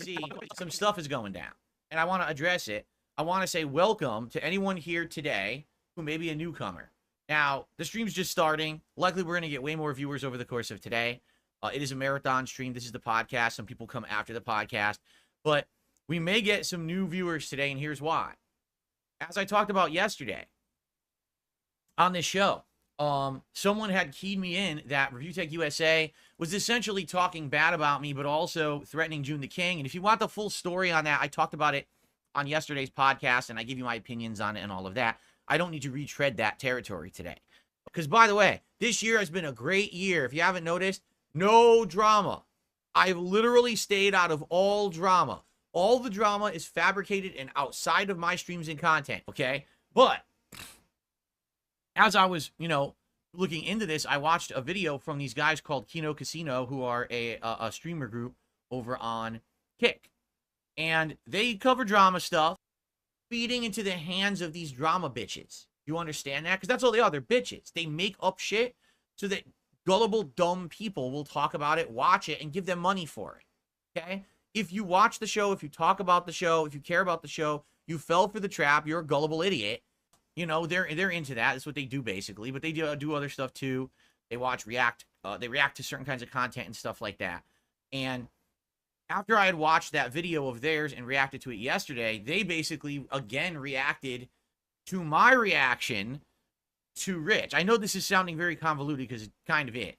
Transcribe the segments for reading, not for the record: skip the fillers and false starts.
See, some stuff is going down, and I want to address it. I want to say welcome to anyone here today who may be a newcomer. Now, the stream's just starting. Likely, we're going to get way more viewers over the course of today. It is a marathon stream. This is the podcast. Some people come after the podcast. But we may get some new viewers today, and here's why. As I talked about yesterday on this show, someone had keyed me in that Review Tech USA was essentially talking bad about me, but also threatening June the King. And if you want the full story on that, I talked about it on yesterday's podcast, and I give you my opinions on it and all of that. I don't need to retread that territory today. Because, by the way, this year has been a great year. If you haven't noticed, no drama. I've literally stayed out of all drama. All the drama is fabricated and outside of my streams and content, okay? But as I was, looking into this, I watched a video from these guys called Kahntext, who are a streamer group over on Kick. And they cover drama stuff, feeding into the hands of these drama bitches. You understand that? Because that's all they are. They're bitches. They make up shit so that gullible, dumb people will talk about it, watch it, and give them money for it. Okay? If you watch the show, if you talk about the show, if you care about the show, you fell for the trap, you're a gullible idiot. They're into that. That's what they do, basically. But they do other stuff, too. They react to certain kinds of content and stuff like that. And after I had watched that video of theirs and reacted to it yesterday, they basically, again, reacted to my reaction to Rich. I know this is sounding very convoluted because it kind of is.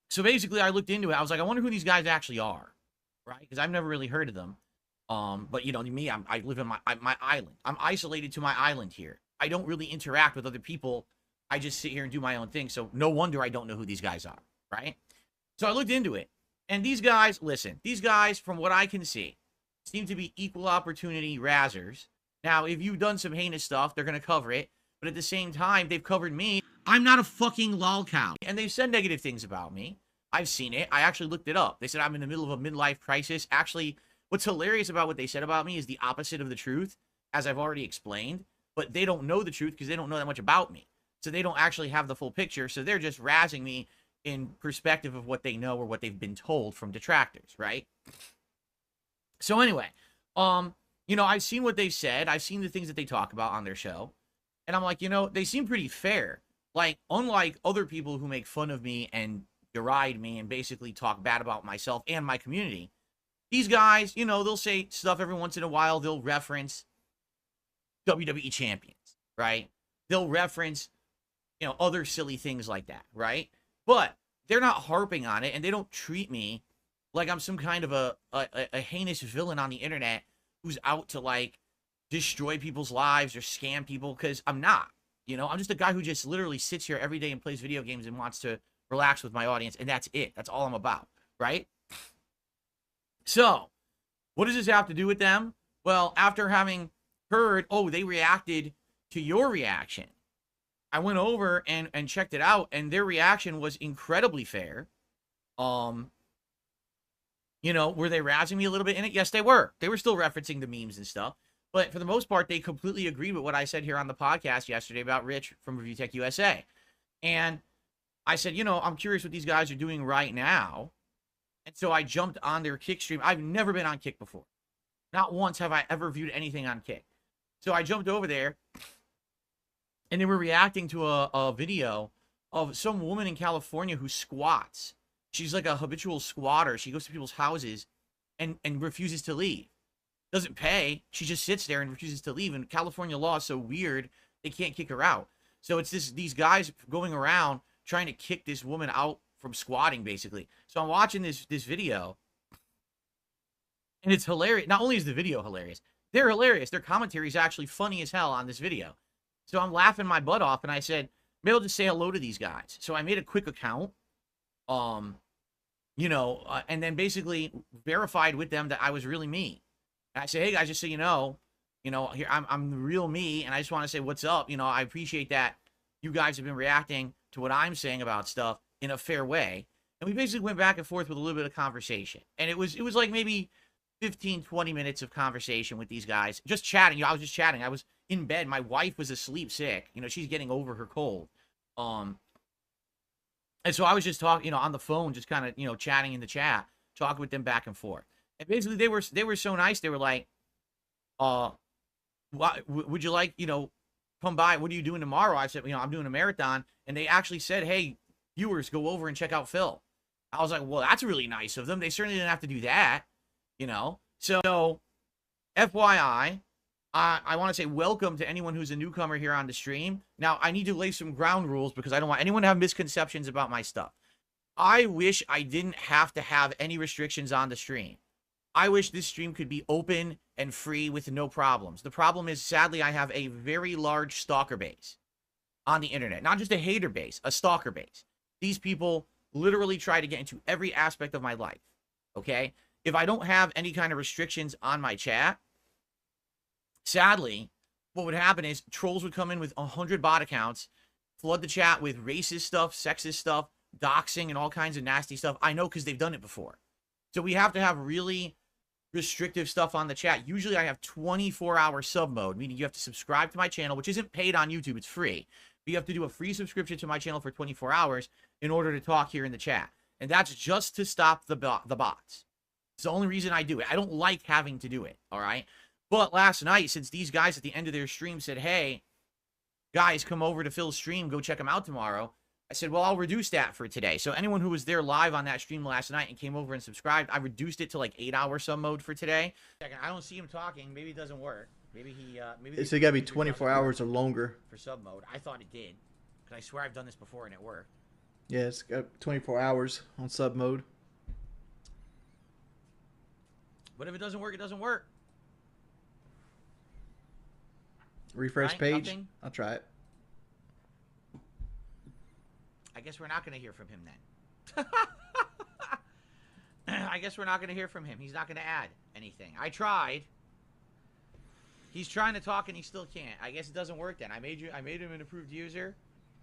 So basically, I looked into it. I was like, I wonder who these guys actually are, right? Because I've never really heard of them. But me, I live in my island. I'm isolated to my island here. I don't really interact with other people. I just sit here and do my own thing. So no wonder I don't know who these guys are, right? So I looked into it. And these guys, listen, these guys, from what I can see, seem to be equal opportunity razzers. Now, if you've done some heinous stuff, they're going to cover it. But at the same time, they've covered me. I'm not a fucking lolcow. And they've said negative things about me. I've seen it. I actually looked it up. They said I'm in the middle of a midlife crisis. Actually, what's hilarious about what they said about me is the opposite of the truth, as I've already explained. But they don't know the truth because they don't know that much about me. So they don't actually have the full picture. So they're just razzing me in perspective of what they know or what they've been told from detractors, right? So anyway, I've seen what they've said. I've seen the things that they talk about on their show. And I'm like, they seem pretty fair. Like, unlike other people who make fun of me and deride me and basically talk bad about myself and my community, these guys, they'll say stuff every once in a while. They'll reference WWE champions, right? They'll reference, other silly things like that, right? But they're not harping on it, and they don't treat me like I'm some kind of a heinous villain on the internet who's out to, like, destroy people's lives or scam people, because I'm not. I'm just a guy who just literally sits here every day and plays video games and wants to relax with my audience, and that's it. That's all I'm about, right? So, what does this have to do with them? Well, after having heard, they reacted to your reaction, I went over and checked it out, and their reaction was incredibly fair. Were they razzing me a little bit in it? Yes, they were. They were still referencing the memes and stuff. But for the most part, they completely agreed with what I said here on the podcast yesterday about Rich from Review Tech USA. And I said, I'm curious what these guys are doing right now. And so I jumped on their Kick stream. I've never been on Kick before. Not once have I ever viewed anything on Kick. So I jumped over there, and they were reacting to a video of some woman in California who squats. She's like a habitual squatter. She goes to people's houses and refuses to leave. Doesn't pay. She just sits there and refuses to leave. And California law is so weird, they can't kick her out. So it's these guys going around trying to kick this woman out from squatting, basically. So I'm watching this video, and it's hilarious. Not only is the video hilarious, they're hilarious. Their commentary is actually funny as hell on this video. So I'm laughing my butt off, and I said, maybe I'll just say hello to these guys. So I made a quick account, and then basically verified with them that I was really me. And I said, hey guys, just so here I'm the real me, and I just want to say what's up. I appreciate that you guys have been reacting to what I'm saying about stuff in a fair way. And we basically went back and forth with a little bit of conversation. And it was like maybe 15, 20 minutes of conversation with these guys. Just chatting. I was just chatting. in bed. My wife was asleep sick. You know, she's getting over her cold. And so I was just talking, you know, on the phone, just kind of, you know, chatting in the chat, talking with them back and forth. And basically they were so nice. They were like, would you like, you know, come by? What are you doing tomorrow? I said, you know, I'm doing a marathon. And they actually said, hey, viewers, go over and check out Phil. I was like, well, that's really nice of them. They certainly didn't have to do that, you know. So, FYI, I want to say welcome to anyone who's a newcomer here on the stream. Now, I need to lay some ground rules because I don't want anyone to have misconceptions about my stuff. I wish I didn't have to have any restrictions on the stream. I wish this stream could be open and free with no problems. The problem is, sadly, I have a very large stalker base on the internet. Not just a hater base, a stalker base. These people literally try to get into every aspect of my life, okay? If I don't have any kind of restrictions on my chat, sadly, what would happen is trolls would come in with 100 bot accounts, flood the chat with racist stuff, sexist stuff, doxing, and all kinds of nasty stuff. I know because they've done it before. So we have to have really restrictive stuff on the chat. Usually I have 24-hour sub mode, meaning you have to subscribe to my channel, which isn't paid on YouTube. It's free. But you have to do a free subscription to my channel for 24 hours in order to talk here in the chat. And that's just to stop the bots. It's the only reason I do it. I don't like having to do it, all right? But last night, since these guys at the end of their stream said, hey, guys, come over to Phil's stream, go check him out tomorrow, I said, well, I'll reduce that for today. So anyone who was there live on that stream last night and came over and subscribed, I reduced it to like 8-hour sub mode for today. I don't see him talking. Maybe it doesn't work. Maybe he, it's got to be 24 hours or longer for sub mode. I thought it did, because I swear I've done this before and it worked. Yeah, it's got 24 hours on sub mode. But if it doesn't work, it doesn't work. Refresh right? page. Nothing? I'll try it. I guess we're not going to hear from him then. I guess we're not going to hear from him. He's not going to add anything. I tried. He's trying to talk and he still can't. I guess it doesn't work then. I made him an approved user.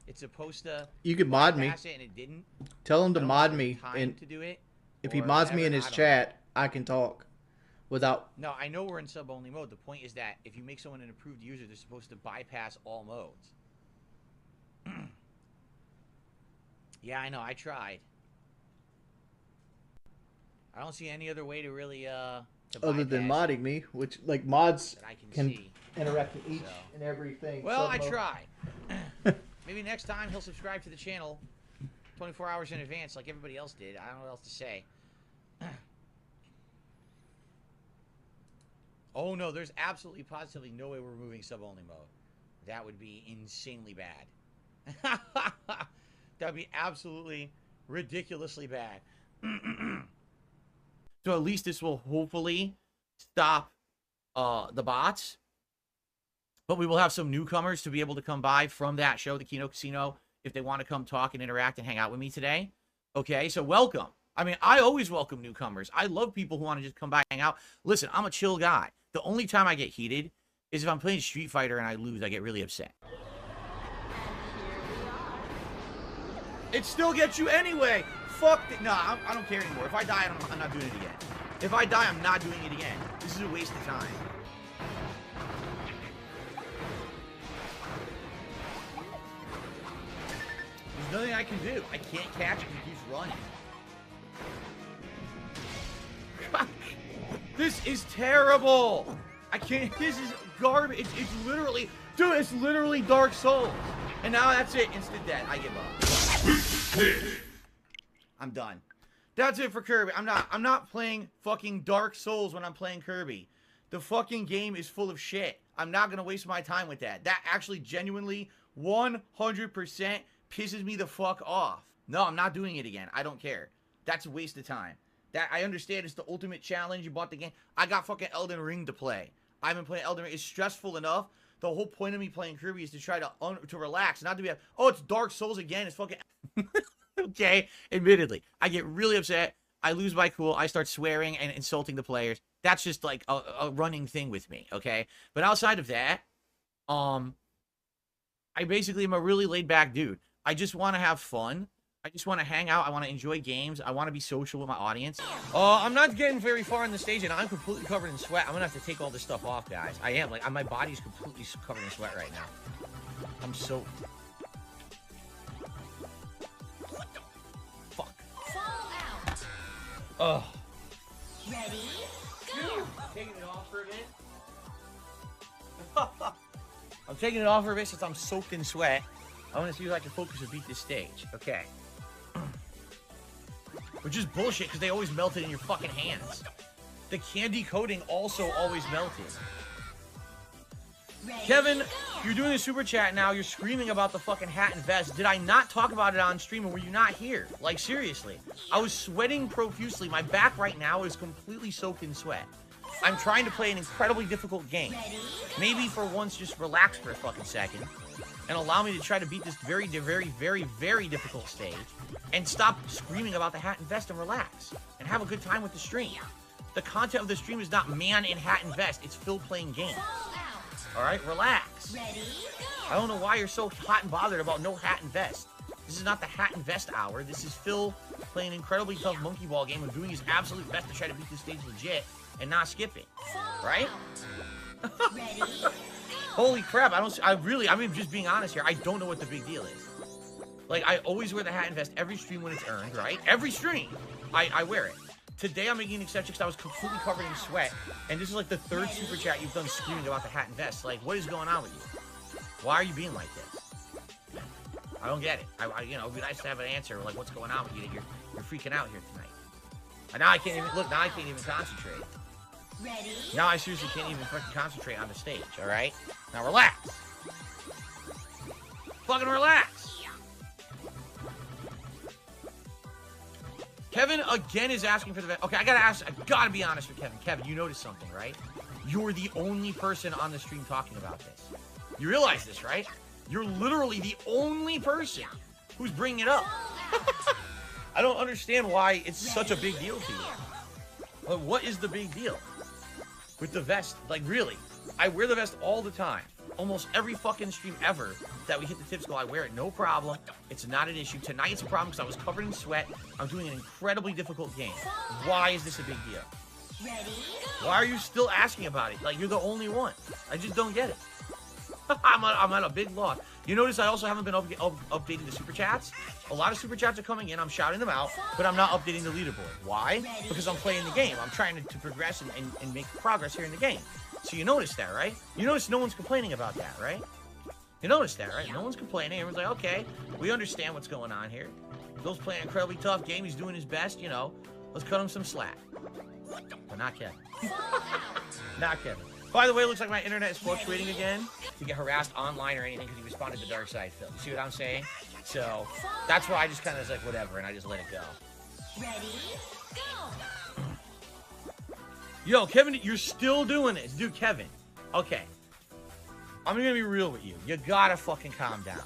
It's supposed to. You could mod me. It and it didn't. Tell him to mod me and to do it. If he mods me in his chat, I can talk without. No, I know we're in sub only mode. The point is that if you make someone an approved user, they're supposed to bypass all modes. Yeah, I know. I tried. I don't see any other way to really other than modding me, which like mods that I can interact with each and everything. Well, I tried. Maybe next time he'll subscribe to the channel 24 hours in advance like everybody else did. I don't know what else to say. Oh no, there's absolutely positively no way we're moving sub-only mode. That would be insanely bad. That would be absolutely ridiculously bad. So at least this will hopefully stop the bots. But we will have some newcomers to be able to come by from that show, the Kino Casino, if they want to come talk and interact and hang out with me today. Okay, so welcome. I mean, I always welcome newcomers. I love people who want to just come by and hang out. Listen, I'm a chill guy. The only time I get heated is if I'm playing Street Fighter and I lose. I get really upset. It still gets you anyway. Fuck it. No, I don't care anymore. If I die, I'm not doing it again. If I die, I'm not doing it again. This is a waste of time. There's nothing I can do. I can't catch it. He keeps running. This is terrible. I can't. This is garbage. It's literally, dude. It's literally Dark Souls. And now that's it. Instant death. I give up. I'm done. That's it for Kirby. I'm not playing fucking Dark Souls when I'm playing Kirby. The fucking game is full of shit. I'm not gonna waste my time with that. That actually genuinely 100% pisses me the fuck off. No, I'm not doing it again. I don't care. That's a waste of time. That I understand it's the ultimate challenge. You bought the game. I got fucking Elden Ring to play. I've been playing Elden Ring. It's stressful enough. The whole point of me playing Kirby is to try to relax, not to be like, oh, it's Dark Souls again. It's fucking okay. Admittedly, I get really upset. I lose my cool. I start swearing and insulting the players. That's just like a running thing with me. Okay, but outside of that, I basically am a really laid back dude. I just want to have fun. I just want to hang out. I want to enjoy games. I want to be social with my audience. I'm not getting very far on the stage, and I'm completely covered in sweat. I'm gonna have to take all this stuff off, guys. I am. Like, my body's completely covered in sweat right now. I'm so... What the... Fuck. Fall out. Ugh. Ready? Go. Taking it off for a bit. I'm taking it off for a bit since I'm soaked in sweat. I want to see if I can focus and beat this stage. Okay. Which is bullshit, because they always melted in your fucking hands. The candy coating also always melted. Ready? Kevin, you're doing a super chat now. You're screaming about the fucking hat and vest. Did I not talk about it on stream, and were you not here? Like, seriously. I was sweating profusely. My back right now is completely soaked in sweat. I'm trying to play an incredibly difficult game. Ready? Maybe for once, just relax for a fucking second and allow me to try to beat this very, very, very, very difficult stage and stop screaming about the hat and vest and relax and have a good time with the stream. The content of the stream is not man in hat and vest. It's Phil playing games. Fall out. All right, relax. Ready? I don't know why you're so hot and bothered about no hat and vest. This is not the hat and vest hour. This is Phil playing an incredibly tough monkey ball game and doing his absolute best to try to beat this stage legit and not skipping. Fall Right? out. Ready? Go. Holy crap, I mean, just being honest here, I don't know what the big deal is. Like, I always wear the hat and vest every stream when it's earned, right? Every stream, I wear it. Today, I'm making an exception because I was completely covered in sweat, and this is like the third super chat you've done screaming about the hat and vest. Like, what is going on with you? Why are you being like this? I don't get it. You know, it'd be nice to have an answer, like, what's going on with you that you're freaking out here tonight. And now I can't even, look, now I can't even concentrate. Ready? Now I seriously can't even fucking concentrate on the stage, alright? Now relax. Fucking relax. Kevin again is asking for the... Okay, I gotta be honest with Kevin. Kevin, you noticed something, right? You're the only person on the stream talking about this. You realize this, right? You're literally the only person who's bringing it up. I don't understand why it's such a big deal to you. But what is the big deal with the vest? Like, really, I wear the vest all the time. Almost every fucking stream ever that we hit the tips goal, I wear it, no problem. It's not an issue. Tonight it's a problem because I was covered in sweat. I'm doing an incredibly difficult game. Why is this a big deal? Ready? Go. Why are you still asking about it? Like, you're the only one. I just don't get it. I'm at a big loss. You notice I also haven't been updating the super chats. A lot of super chats are coming in. I'm shouting them out, but I'm not updating the leaderboard. Why? Because I'm playing the game. I'm trying to progress and make progress here in the game. So you notice that, right? You notice no one's complaining about that, right? You notice that, right? No one's complaining. Everyone's like, okay, we understand what's going on here. Phil's playing an incredibly tough game. He's doing his best, you know. Let's cut him some slack. But not Kevin. Not Kevin. By the way, it looks like my internet is fluctuating again. To get harassed online or anything because he responded to Dark Side Phil. You see what I'm saying? So that's why I just kind of was like, whatever, and I just let it go. Ready? Go. Yo, Kevin, you're still doing this. Dude, Kevin. Okay. I'm gonna be real with you. You gotta fucking calm down.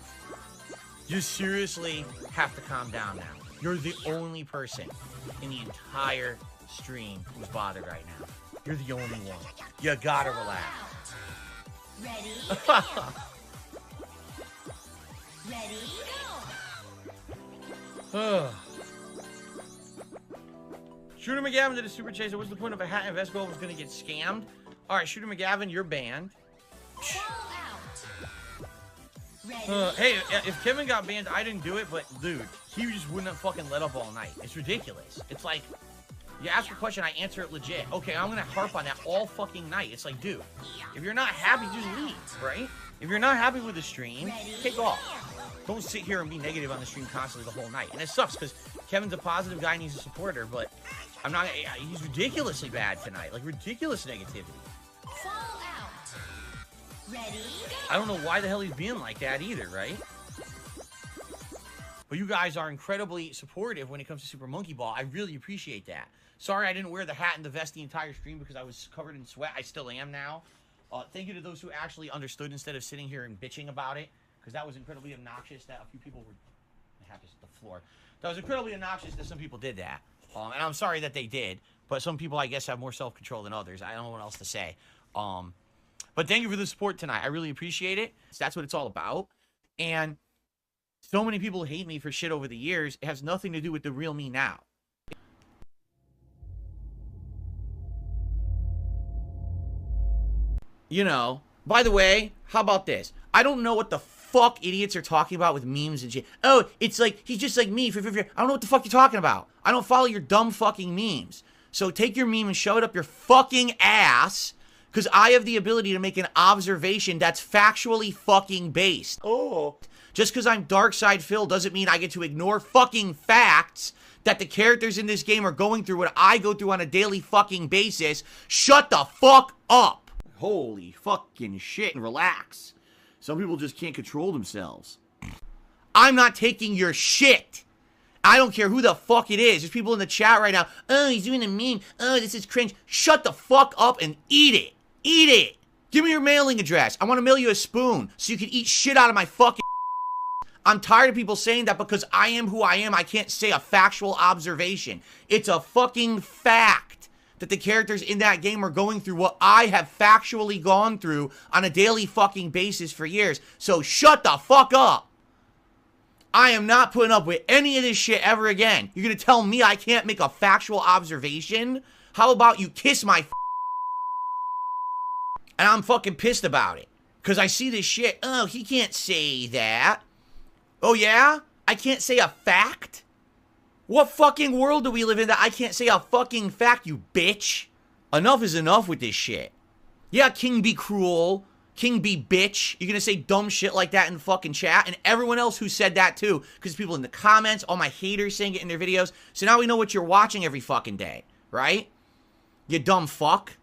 You seriously have to calm down now. You're the only person in the entire stream who's bothered right now. You're the only one. You gotta relax. Ready? Go. Ready? Go. Shooter McGavin did a super chase. What's the point of a hat and vest goal was going to get scammed? All right, Shooter McGavin, you're banned. Fall out. Ready? Hey, if Kevin got banned, I didn't do it, but dude, he just wouldn't fucking let up all night. It's ridiculous. It's like, you ask a question, I answer it legit. Okay, I'm going to harp on that all fucking night. It's like, dude, if you're not happy, just leave, right? If you're not happy with the stream, take off. Don't sit here and be negative on the stream constantly the whole night. And it sucks because Kevin's a positive guy and he's a supporter, but I'm not. He's ridiculously bad tonight. Like, ridiculous negativity. Fall out. Ready? Go. I don't know why the hell he's being like that either, right? But you guys are incredibly supportive when it comes to Super Monkey Ball. I really appreciate that. Sorry I didn't wear the hat and the vest the entire stream because I was covered in sweat. I still am now. Thank you to those who actually understood instead of sitting here and bitching about it, because that was incredibly obnoxious that a few people were... I have this at the floor. That was incredibly obnoxious that some people did that. And I'm sorry that they did, but some people, I guess, have more self-control than others. I don't know what else to say. But thank you for the support tonight. I really appreciate it. That's what it's all about. And So many people hate me for shit over the years. It has nothing to do with the real me now. You know, by the way, how about this? I don't know what the fuck idiots are talking about with memes and shit. Oh, it's like, he's just like me. I don't know what the fuck you're talking about. I don't follow your dumb fucking memes. So take your meme and shove it up your fucking ass, because I have the ability to make an observation that's factually fucking based. Oh. Just because I'm Darkside Phil doesn't mean I get to ignore fucking facts that the characters in this game are going through what I go through on a daily fucking basis. Shut the fuck up. Holy fucking shit, and relax. Some people just can't control themselves. I'm not taking your shit. I don't care who the fuck it is. There's people in the chat right now. Oh, he's doing a meme. Oh, this is cringe. Shut the fuck up and eat it. Eat it. Give me your mailing address. I want to mail you a spoon so you can eat shit out of my fucking... I'm tired of people saying that because I am who I am, I can't say a factual observation. It's a fucking fact that the characters in that game are going through what I have factually gone through on a daily fucking basis for years. So shut the fuck up. I am not putting up with any of this shit ever again. You're going to tell me I can't make a factual observation? How about you kiss my and I'm fucking pissed about it. Because I see this shit. Oh, he can't say that. Oh, yeah? I can't say a fact? What fucking world do we live in that I can't say a fucking fact, you bitch? Enough is enough with this shit. Yeah, King be cruel. King be bitch. You're gonna say dumb shit like that in the fucking chat. And everyone else who said that too. Because people in the comments, all my haters saying it in their videos. So now we know what you're watching every fucking day. Right? You dumb fuck.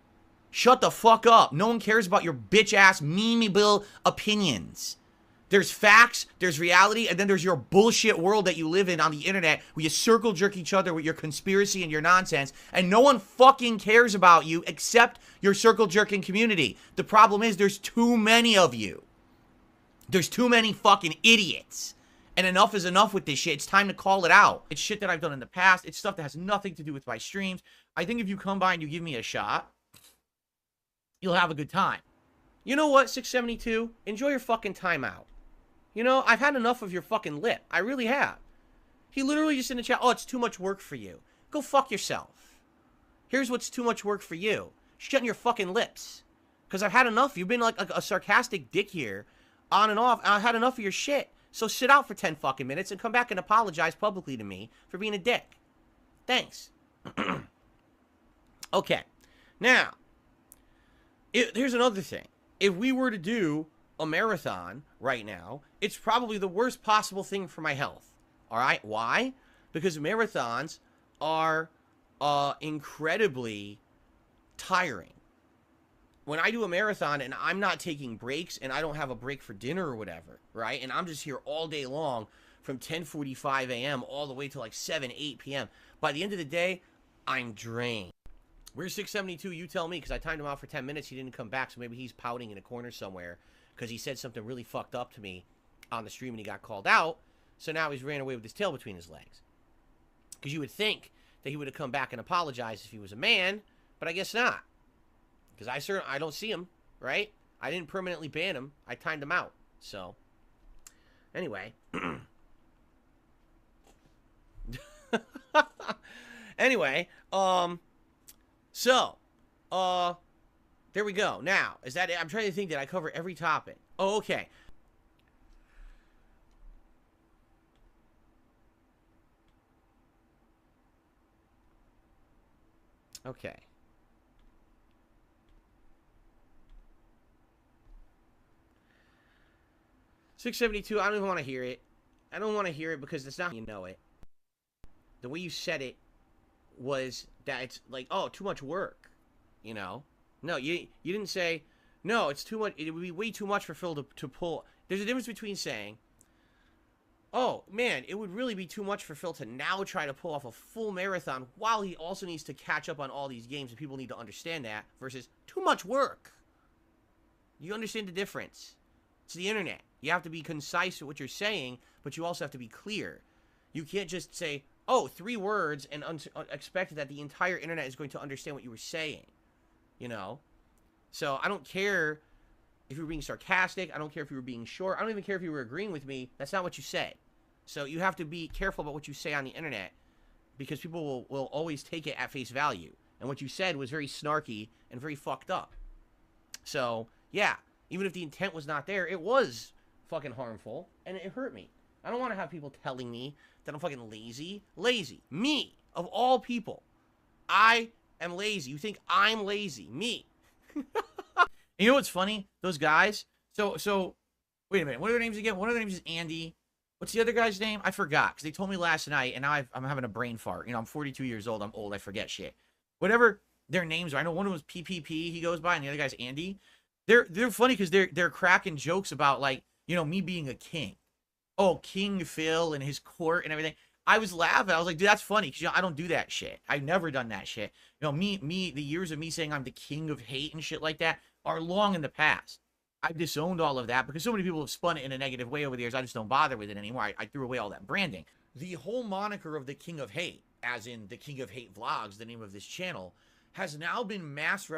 Shut the fuck up. No one cares about your bitch-ass, meme-able opinions. There's facts, there's reality, and then there's your bullshit world that you live in on the internet where you circle jerk each other with your conspiracy and your nonsense, and no one fucking cares about you except your circle jerking community. The problem is there's too many of you. There's too many fucking idiots. And enough is enough with this shit. It's time to call it out. It's shit that I've done in the past. It's stuff that has nothing to do with my streams. I think if you come by and you give me a shot, you'll have a good time. You know what, 672? Enjoy your fucking time out. You know, I've had enough of your fucking lip. I really have. He literally just in the chat, oh, it's too much work for you. Go fuck yourself. Here's what's too much work for you. Shutting your fucking lips. Because I've had enough. You've been like a sarcastic dick here, on and off. I've had enough of your shit. So sit out for 10 fucking minutes and come back and apologize publicly to me for being a dick. Thanks. Okay. Now, here's another thing. If we were to do a marathon right now, it's probably the worst possible thing for my health. All right? Why? Because marathons are incredibly tiring. When I do a marathon and I'm not taking breaks and I don't have a break for dinner or whatever, right? And I'm just here all day long from 10:45 a.m. all the way to like 7, 8 p.m. By the end of the day, I'm drained. Where's 672? You tell me, because I timed him out for 10 minutes. He didn't come back, so maybe he's pouting in a corner somewhere because he said something really fucked up to me on the stream and he got called out. So now he's ran away with his tail between his legs. Because you would think that he would have come back and apologized if he was a man, but I guess not. Because I don't see him, right? I didn't permanently ban him. I timed him out. So, anyway. Anyway, so, there we go. Now, is that it? I'm trying to think that I cover every topic. Oh, okay. Okay. $672, I don't even want to hear it. I don't want to hear it because it's not how you know it. The way you said it was that it's like, oh, too much work, you know? No, you didn't say, no, it's too much, it would be way too much for Phil to pull. There's a difference between saying, oh, man, it would really be too much for Phil to now try to pull off a full marathon while he also needs to catch up on all these games, and people need to understand that, versus too much work. You understand the difference. It's the internet. You have to be concise with what you're saying, but you also have to be clear. You can't just say, oh, 3 words and expect that the entire internet is going to understand what you were saying. You know? So I don't care if you were being sarcastic. I don't care if you were being short. I don't even care if you were agreeing with me. That's not what you said. So you have to be careful about what you say on the internet because people will always take it at face value. And what you said was very snarky and very fucked up. So, yeah, even if the intent was not there, it was fucking harmful and it hurt me. I don't want to have people telling me that I'm fucking lazy. Lazy. Me, of all people. I am lazy. You think I'm lazy. Me. You know what's funny? Those guys. So, wait a minute. What are their names again? One of their names is Andy. What's the other guy's name? I forgot because they told me last night, and now I'm having a brain fart. You know, I'm 42 years old. I'm old. I forget shit. Whatever their names are. I know one of them was PPP. He goes by, and the other guy's Andy. They're funny because they're cracking jokes about, like, you know, me being a king. Oh, King Phil and his court and everything. I was laughing. I was like, dude, that's funny because, you know, I don't do that shit. I've never done that shit. You know, the years of me saying I'm the king of hate and shit like that are long in the past. I've disowned all of that because so many people have spun it in a negative way over the years. I just don't bother with it anymore. I threw away all that branding. The whole moniker of the King of Hate, as in the King of Hate Vlogs, the name of this channel, has now been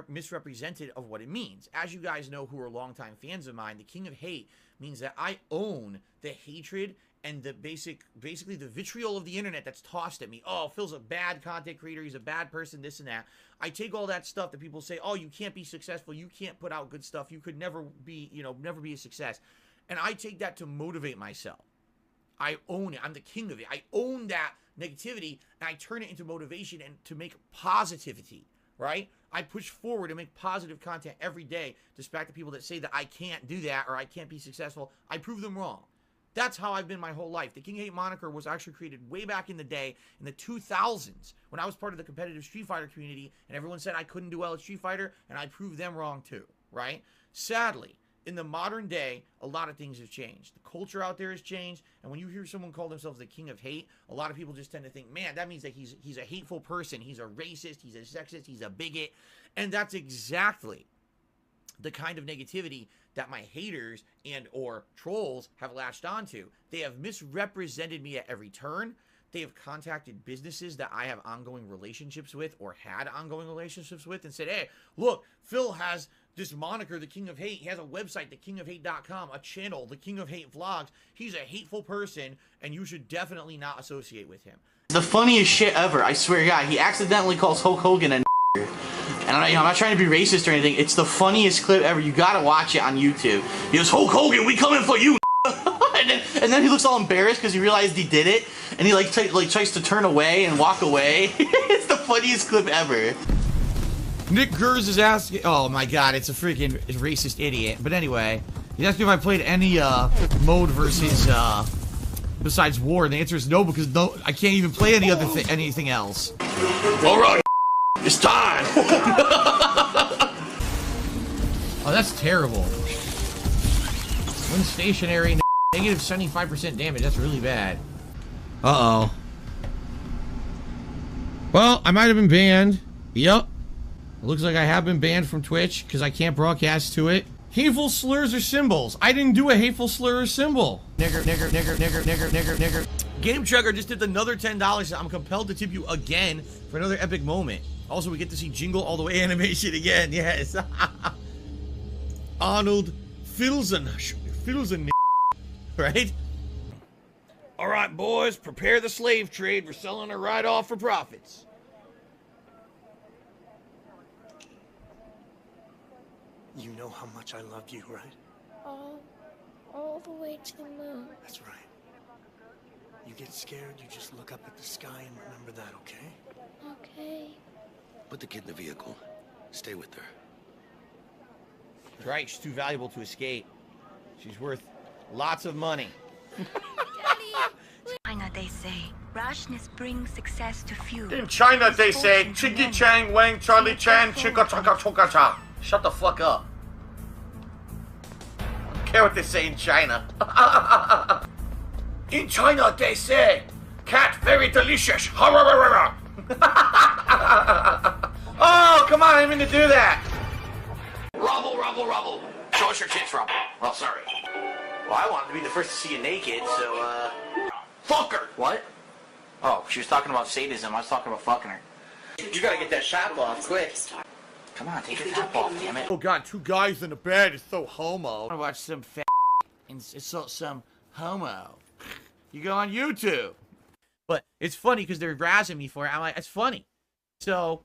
misrepresented of what it means. As you guys know who are longtime fans of mine, the King of Hate means that I own the hatred and the basically the vitriol of the internet that's tossed at me. Oh, Phil's a bad content creator. He's a bad person, this and that. I take all that stuff that people say, oh, you can't be successful. You can't put out good stuff. You could never be, you know, never be a success. And I take that to motivate myself. I own it. I'm the king of it. I own that negativity and I turn it into motivation and to make positivity, right? I push forward and make positive content every day, despite the people that say that I can't do that or I can't be successful. I prove them wrong. That's how I've been my whole life. The King of Hate moniker was actually created way back in the day, in the 2000s, when I was part of the competitive Street Fighter community, and everyone said I couldn't do well at Street Fighter, and I proved them wrong too, right? Sadly, in the modern day, a lot of things have changed. The culture out there has changed, and when you hear someone call themselves the King of Hate, a lot of people just tend to think, man, that means that he's a hateful person, he's a racist, he's a sexist, he's a bigot, and that's exactly the kind of negativity that my haters and or trolls have latched onto. They have misrepresented me at every turn. They have contacted businesses that I have ongoing relationships with or had ongoing relationships with and said, hey, look, Phil has this moniker, the King of Hate. He has a website, thekingofhate.com, a channel, the King of Hate Vlogs. He's a hateful person, and you should definitely not associate with him. The funniest shit ever, I swear to God. He accidentally calls Hulk Hogan a and I'm not trying to be racist or anything. It's the funniest clip ever. You gotta watch it on YouTube. He goes, Hulk Hogan, we coming for you. and then he looks all embarrassed because he realized he did it, and he tries to turn away and walk away. It's the funniest clip ever. Nick Gers is asking. Oh my God, it's a freaking racist idiot. But anyway, he's asking if I played any mode versus besides war. And the answer is no, because no, I can't even play any other anything else. All right. It's time! Oh, that's terrible. When stationary, negative 75% damage, that's really bad. Uh-oh. Well, I might have been banned. Yep. It looks like I have been banned from Twitch because I can't broadcast to it. Hateful slurs or symbols. I didn't do a hateful slur or symbol. Nigger, nigger, nigger, nigger, nigger, nigger, nigger. Game Chugger just tipped another $10. I'm compelled to tip you again for another epic moment. Also, we get to see Jingle All the Way animation again. Yes. Arnold Filzen, right? All right, boys, prepare the slave trade. We're selling her right off for profits. You know how much I love you, right? All the way to the moon. That's right. You get scared, you just look up at the sky and remember that, okay? Okay. Put the kid in the vehicle. Stay with her. That's right, she's too valuable to escape. She's worth lots of money. China, they say, rashness brings success to few. In China, they say, Chiggy Chang Wang Charlie Chan Chicka Chaka Choka Cha. Shut the fuck up. I don't care what they say in China. In China, they say, cat very delicious. Oh, come on, I didn't mean to do that. Rubble, rubble, rubble. Show us your tits, Rubble. Well, sorry. Well, I wanted to be the first to see you naked, so, Fuck her! What? Oh, she was talking about sadism. I was talking about fucking her. You gotta get that top off, quick. Come on, take your top off, damn it. Oh god, two guys in a bed is so homo. I wanna watch some fat and some homo. You go on YouTube. But it's funny because they're razzing me for it. I'm like, it's funny. So,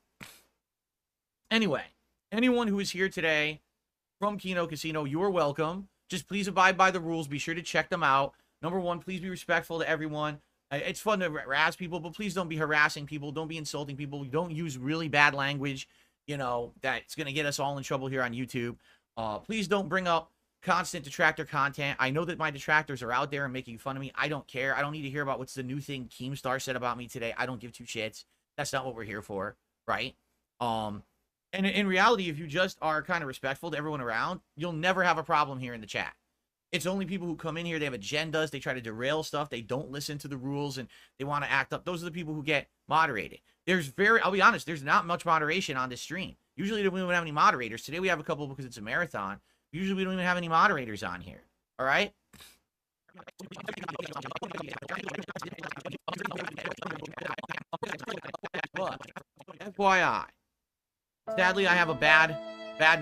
anyway, anyone who is here today from Kino Casino, you're welcome. Just please abide by the rules. Be sure to check them out. Number one, please be respectful to everyone. It's fun to razz people, but please don't be harassing people. Don't be insulting people. Don't use really bad language, you know, that's going to get us all in trouble here on YouTube. Please don't bring up constant detractor content. I know that my detractors are out there and making fun of me. I don't care. I don't need to hear about what's the new thing Keemstar said about me today. I don't give two shits. That's not what we're here for, right? And in reality, if you just are kind of respectful to everyone around, you'll never have a problem here in the chat. It's only people who come in here, they have agendas, they try to derail stuff, they don't listen to the rules, and they want to act up. Those are the people who get moderated. I'll be honest, there's not much moderation on this stream. Usually we don't have any moderators. Today we have a couple because it's a marathon. Usually we don't even have any moderators on here. All right? But, FYI, sadly I have a bad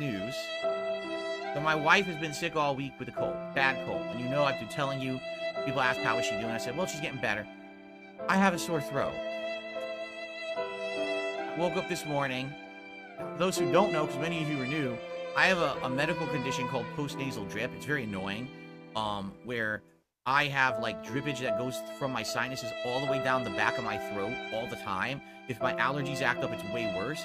news. So my wife has been sick all week with a cold, bad cold. And you know I've been telling you, people ask how is she doing. I said, well, she's getting better. I have a sore throat. I woke up this morning. Those who don't know, because many of you are new, I have a medical condition called post-nasal drip. It's very annoying, where I have like drippage that goes from my sinuses all the way down the back of my throat all the time. If my allergies act up, it's way worse.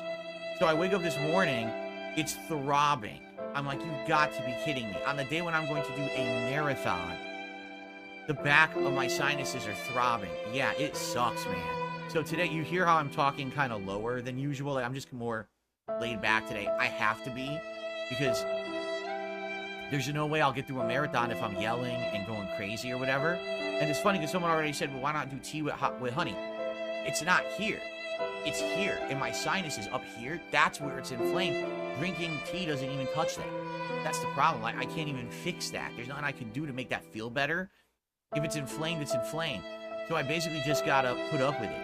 So I wake up this morning, it's throbbing. I'm like, you've got to be kidding me. On the day when I'm going to do a marathon, the back of my sinuses are throbbing. Yeah, it sucks, man. So today, you hear how I'm talking kind of lower than usual. Like, I'm just more laid back today. I have to be, because there's no way I'll get through a marathon if I'm yelling and going crazy or whatever. And it's funny because someone already said, well, why not do tea with honey? It's not here. It's here. In my sinuses up here, that's where it's inflamed. Drinking tea doesn't even touch that. That's the problem. Like, I can't even fix that. There's nothing I can do to make that feel better. If it's inflamed, it's inflamed. So I basically just gotta put up with it.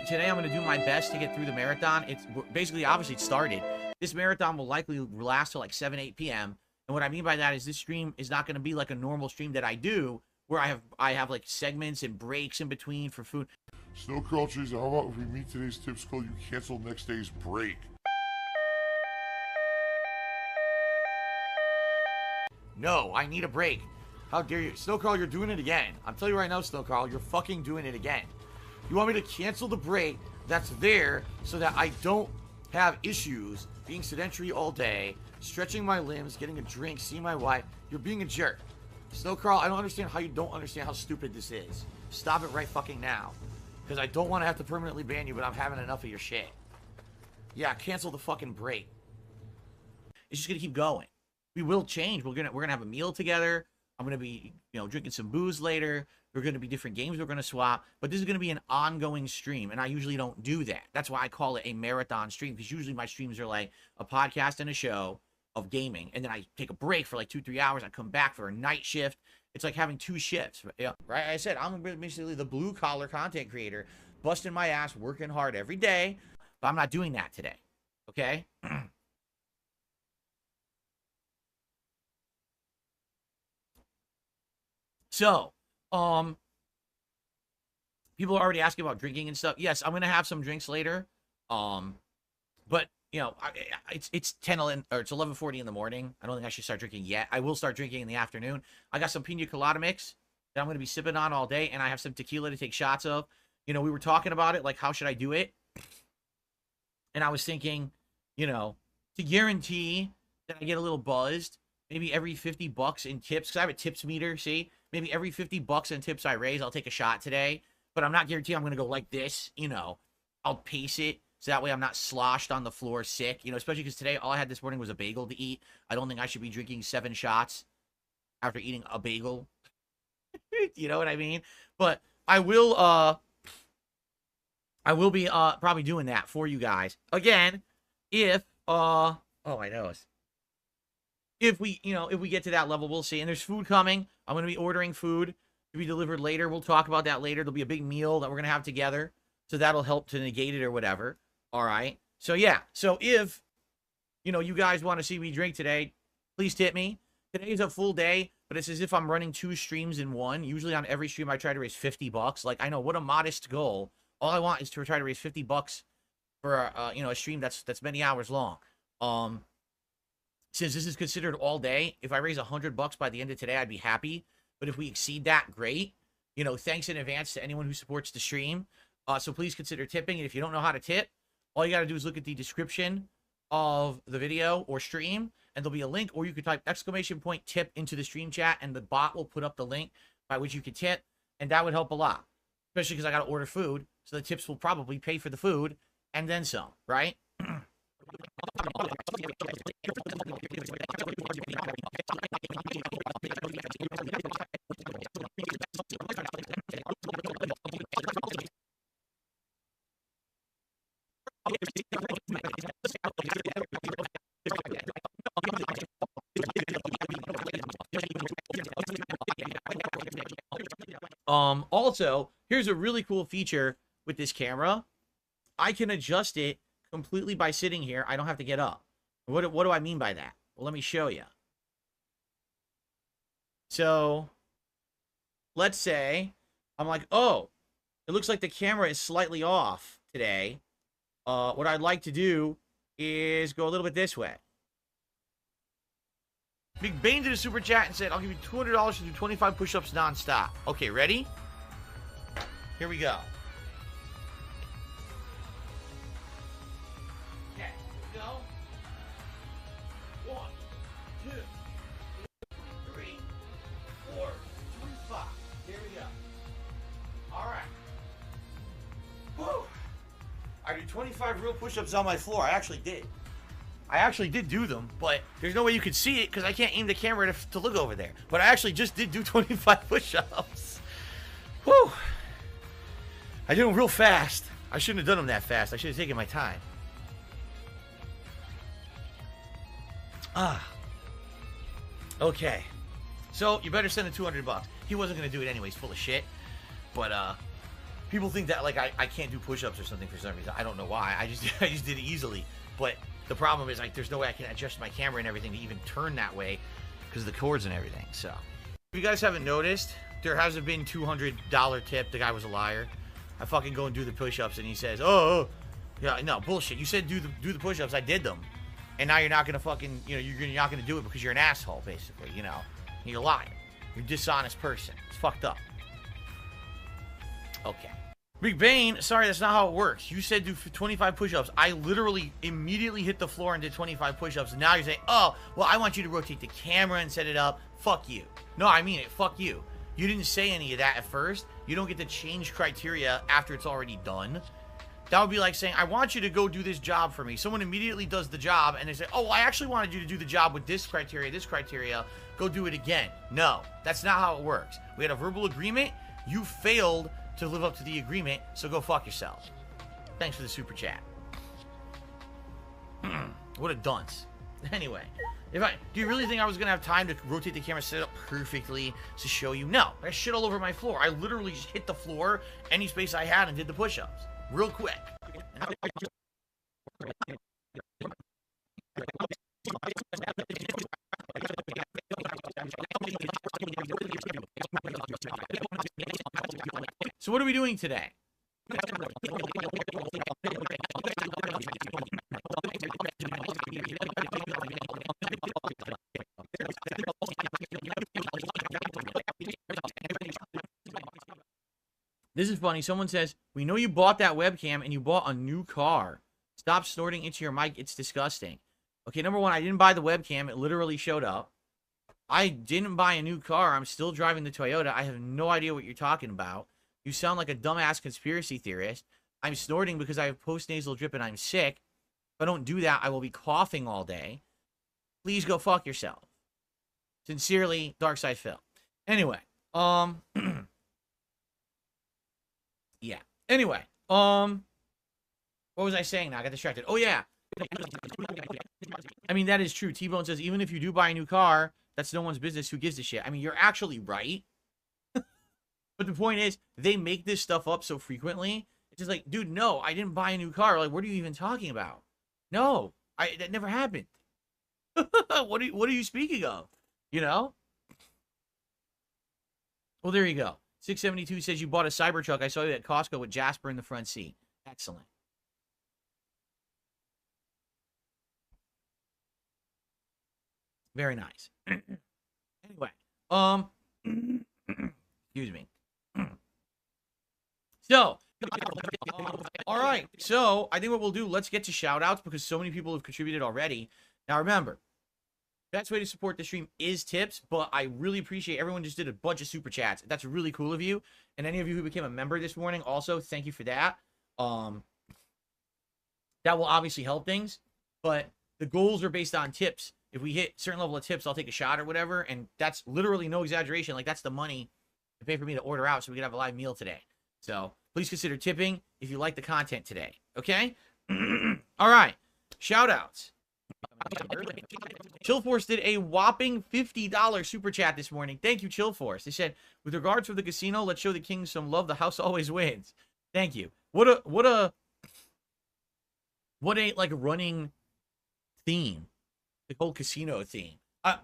Today I'm gonna do my best to get through the marathon. It's basically, obviously, it started. This marathon will likely last till like 7, 8 p.m. And what I mean by that is this stream is not gonna be like a normal stream that I do, where I have like segments and breaks in between for food. Snow Crouchers, how about if we meet today's tip skull, you cancel next day's break? No, I need a break. How dare you? Snow Carl, you're doing it again. I'm telling you right now, Snow Carl, you're fucking doing it again. You want me to cancel the break that's there so that I don't have issues being sedentary all day, stretching my limbs, getting a drink, seeing my wife? You're being a jerk. Snow Carl, I don't understand how you don't understand how stupid this is. Stop it right fucking now. Because I don't want to have to permanently ban you, but I'm having enough of your shit. Yeah, cancel the fucking break. It's just gonna keep going. We will change. We're gonna have a meal together. I'm gonna be, drinking some booze later. There are gonna be different games we're gonna swap. But this is gonna be an ongoing stream, and I usually don't do that. That's why I call it a marathon stream, because usually my streams are like a podcast and a show of gaming, and then I take a break for like 2-3 hours. I come back for a night shift. It's like having 2 shifts. Yeah, right. I said I'm basically the blue collar content creator, busting my ass, working hard every day. But I'm not doing that today. Okay. So, people are already asking about drinking and stuff. Yes, I'm gonna have some drinks later. But it's 10 or it's 11:40 in the morning. I don't think I should start drinking yet. I will start drinking in the afternoon. I got some pina colada mix that I'm gonna be sipping on all day, and I have some tequila to take shots of. We were talking about it, like how should I do it? And I was thinking, to guarantee that I get a little buzzed, maybe every $50 in tips, because I have a tips meter. See, maybe every $50 in tips I raise, I'll take a shot today. But I'm not guaranteeing I'm gonna go like this. I'll pace it. So that way I'm not sloshed on the floor sick, especially because today all I had this morning was a bagel to eat. I don't think I should be drinking 7 shots after eating a bagel. You know what I mean? But I will be probably doing that for you guys. Again, if oh my nose. If we get to that level, we'll see. And there's food coming. I'm gonna be ordering food to be delivered later. We'll talk about that later. There'll be a big meal that we're gonna have together. So that'll help to negate it or whatever. All right. So, yeah. So, if, you guys want to see me drink today, please tip me. Today is a full day. but it's as if I'm running 2 streams in one. Usually on every stream, I try to raise $50. Like, I know, what a modest goal. All I want is to try to raise $50 for a stream that's many hours long. Since this is considered all day, if I raise $100 by the end of today, I'd be happy. But if we exceed that, great. Thanks in advance to anyone who supports the stream. So please consider tipping. And if you don't know how to tip, all you got to do is look at the description of the video or stream, and there'll be a link, or you could type !tip into the stream chat, and the bot will put up the link by which you can tip, and that would help a lot. Especially because I got to order food, so the tips will probably pay for the food, and then some, right? Also, here's a really cool feature with this camera. I can adjust it completely by sitting here. I don't have to get up. What do I mean by that? Well, let me show you. So, let's say I'm like, oh, it looks like the camera is slightly off today. What I'd like to do is go a little bit this way. Big Bane did a super chat and said, I'll give you $200 to do 25 push-ups nonstop. Okay, ready? Here we go. Okay, here we go. 1, 2, 3, 4, 25. Here we go. All right. Woo! I did 25 real push-ups on my floor. I actually did do them, but there's no way you could see it because I can't aim the camera to look over there. But I actually just did do 25 push-ups. Whew. I did them real fast. I shouldn't have done them that fast. I should have taken my time. Okay. So, you better send the $200. He wasn't going to do it anyway. He's full of shit. But, people think that, like, I can't do push-ups or something for some reason. I don't know why. I just did it easily. But the problem is, like, there's no way I can adjust my camera and everything to even turn that way because of the cords and everything. So, if you guys haven't noticed, there hasn't been $200 tip. The guy was a liar. I fucking go and do the push-ups, and he says, oh, yeah, no, bullshit. You said do the push-ups. I did them. And now you're not going to fucking, you're not going to do it because you're an asshole, basically, You're a liar. You're a dishonest person. It's fucked up. Okay. Big Bane, sorry, that's not how it works. You said do 25 push-ups. I literally immediately hit the floor and did 25 push-ups. And now you're saying, oh, well, I want you to rotate the camera and set it up. Fuck you. No, I mean it. Fuck you. You didn't say any of that at first. You don't get to change criteria after it's already done. That would be like saying, I want you to go do this job for me. Someone immediately does the job, and they say, oh, I actually wanted you to do the job with this criteria. Go do it again. No, that's not how it works. We had a verbal agreement. You failed to live up to the agreement, so go fuck yourself. Thanks for the super chat. What a dunce. Anyway, do you really think I was going to have time to rotate the camera, set it up perfectly to show you? No, I shit all over my floor. I literally just hit the floor, any space I had, and did the push-ups. Real quick. So what are we doing today? This is funny. Someone says, we know you bought that webcam and you bought a new car. Stop snorting into your mic. It's disgusting. Okay, number one, I didn't buy the webcam. It literally showed up. I didn't buy a new car. I'm still driving the Toyota. I have no idea what you're talking about. You sound like a dumbass conspiracy theorist. I'm snorting because I have post-nasal drip and I'm sick. If I don't do that, I will be coughing all day. Please go fuck yourself. Sincerely, Darkside Phil. Anyway, yeah. Anyway, what was I saying now? I got distracted. Oh, yeah. I mean, that is true. T-Bone says, even if you do buy a new car, that's no one's business. Who gives a shit? I mean, you're actually right. But the point is, they make this stuff up so frequently. It's just like, dude, no, I didn't buy a new car. Like, what are you even talking about? No, that never happened. What are you speaking of? You know? Well, there you go. 672 says you bought a Cybertruck. I saw you at Costco with Jasper in the front seat. Excellent. Very nice. Anyway, excuse me. So, all right. So, I think what we'll do, let's get to shout outs because so many people have contributed already. Now, remember, best way to support the stream is tips, but I really appreciate everyone just did a bunch of super chats. That's really cool of you. And any of you who became a member this morning, also, thank you for that. That will obviously help things, but the goals are based on tips. If we hit a certain level of tips, I'll take a shot or whatever, and that's literally no exaggeration. Like, that's the money to pay for me to order out so we can have a live meal today. So please consider tipping if you like the content today. Okay? All right. Shout outs. Chillforce did a whopping $50 super chat this morning. Thank you, Chillforce. They said, with regards to the casino, let's show the king some love. The house always wins. Thank you. What a like running theme. The whole casino theme.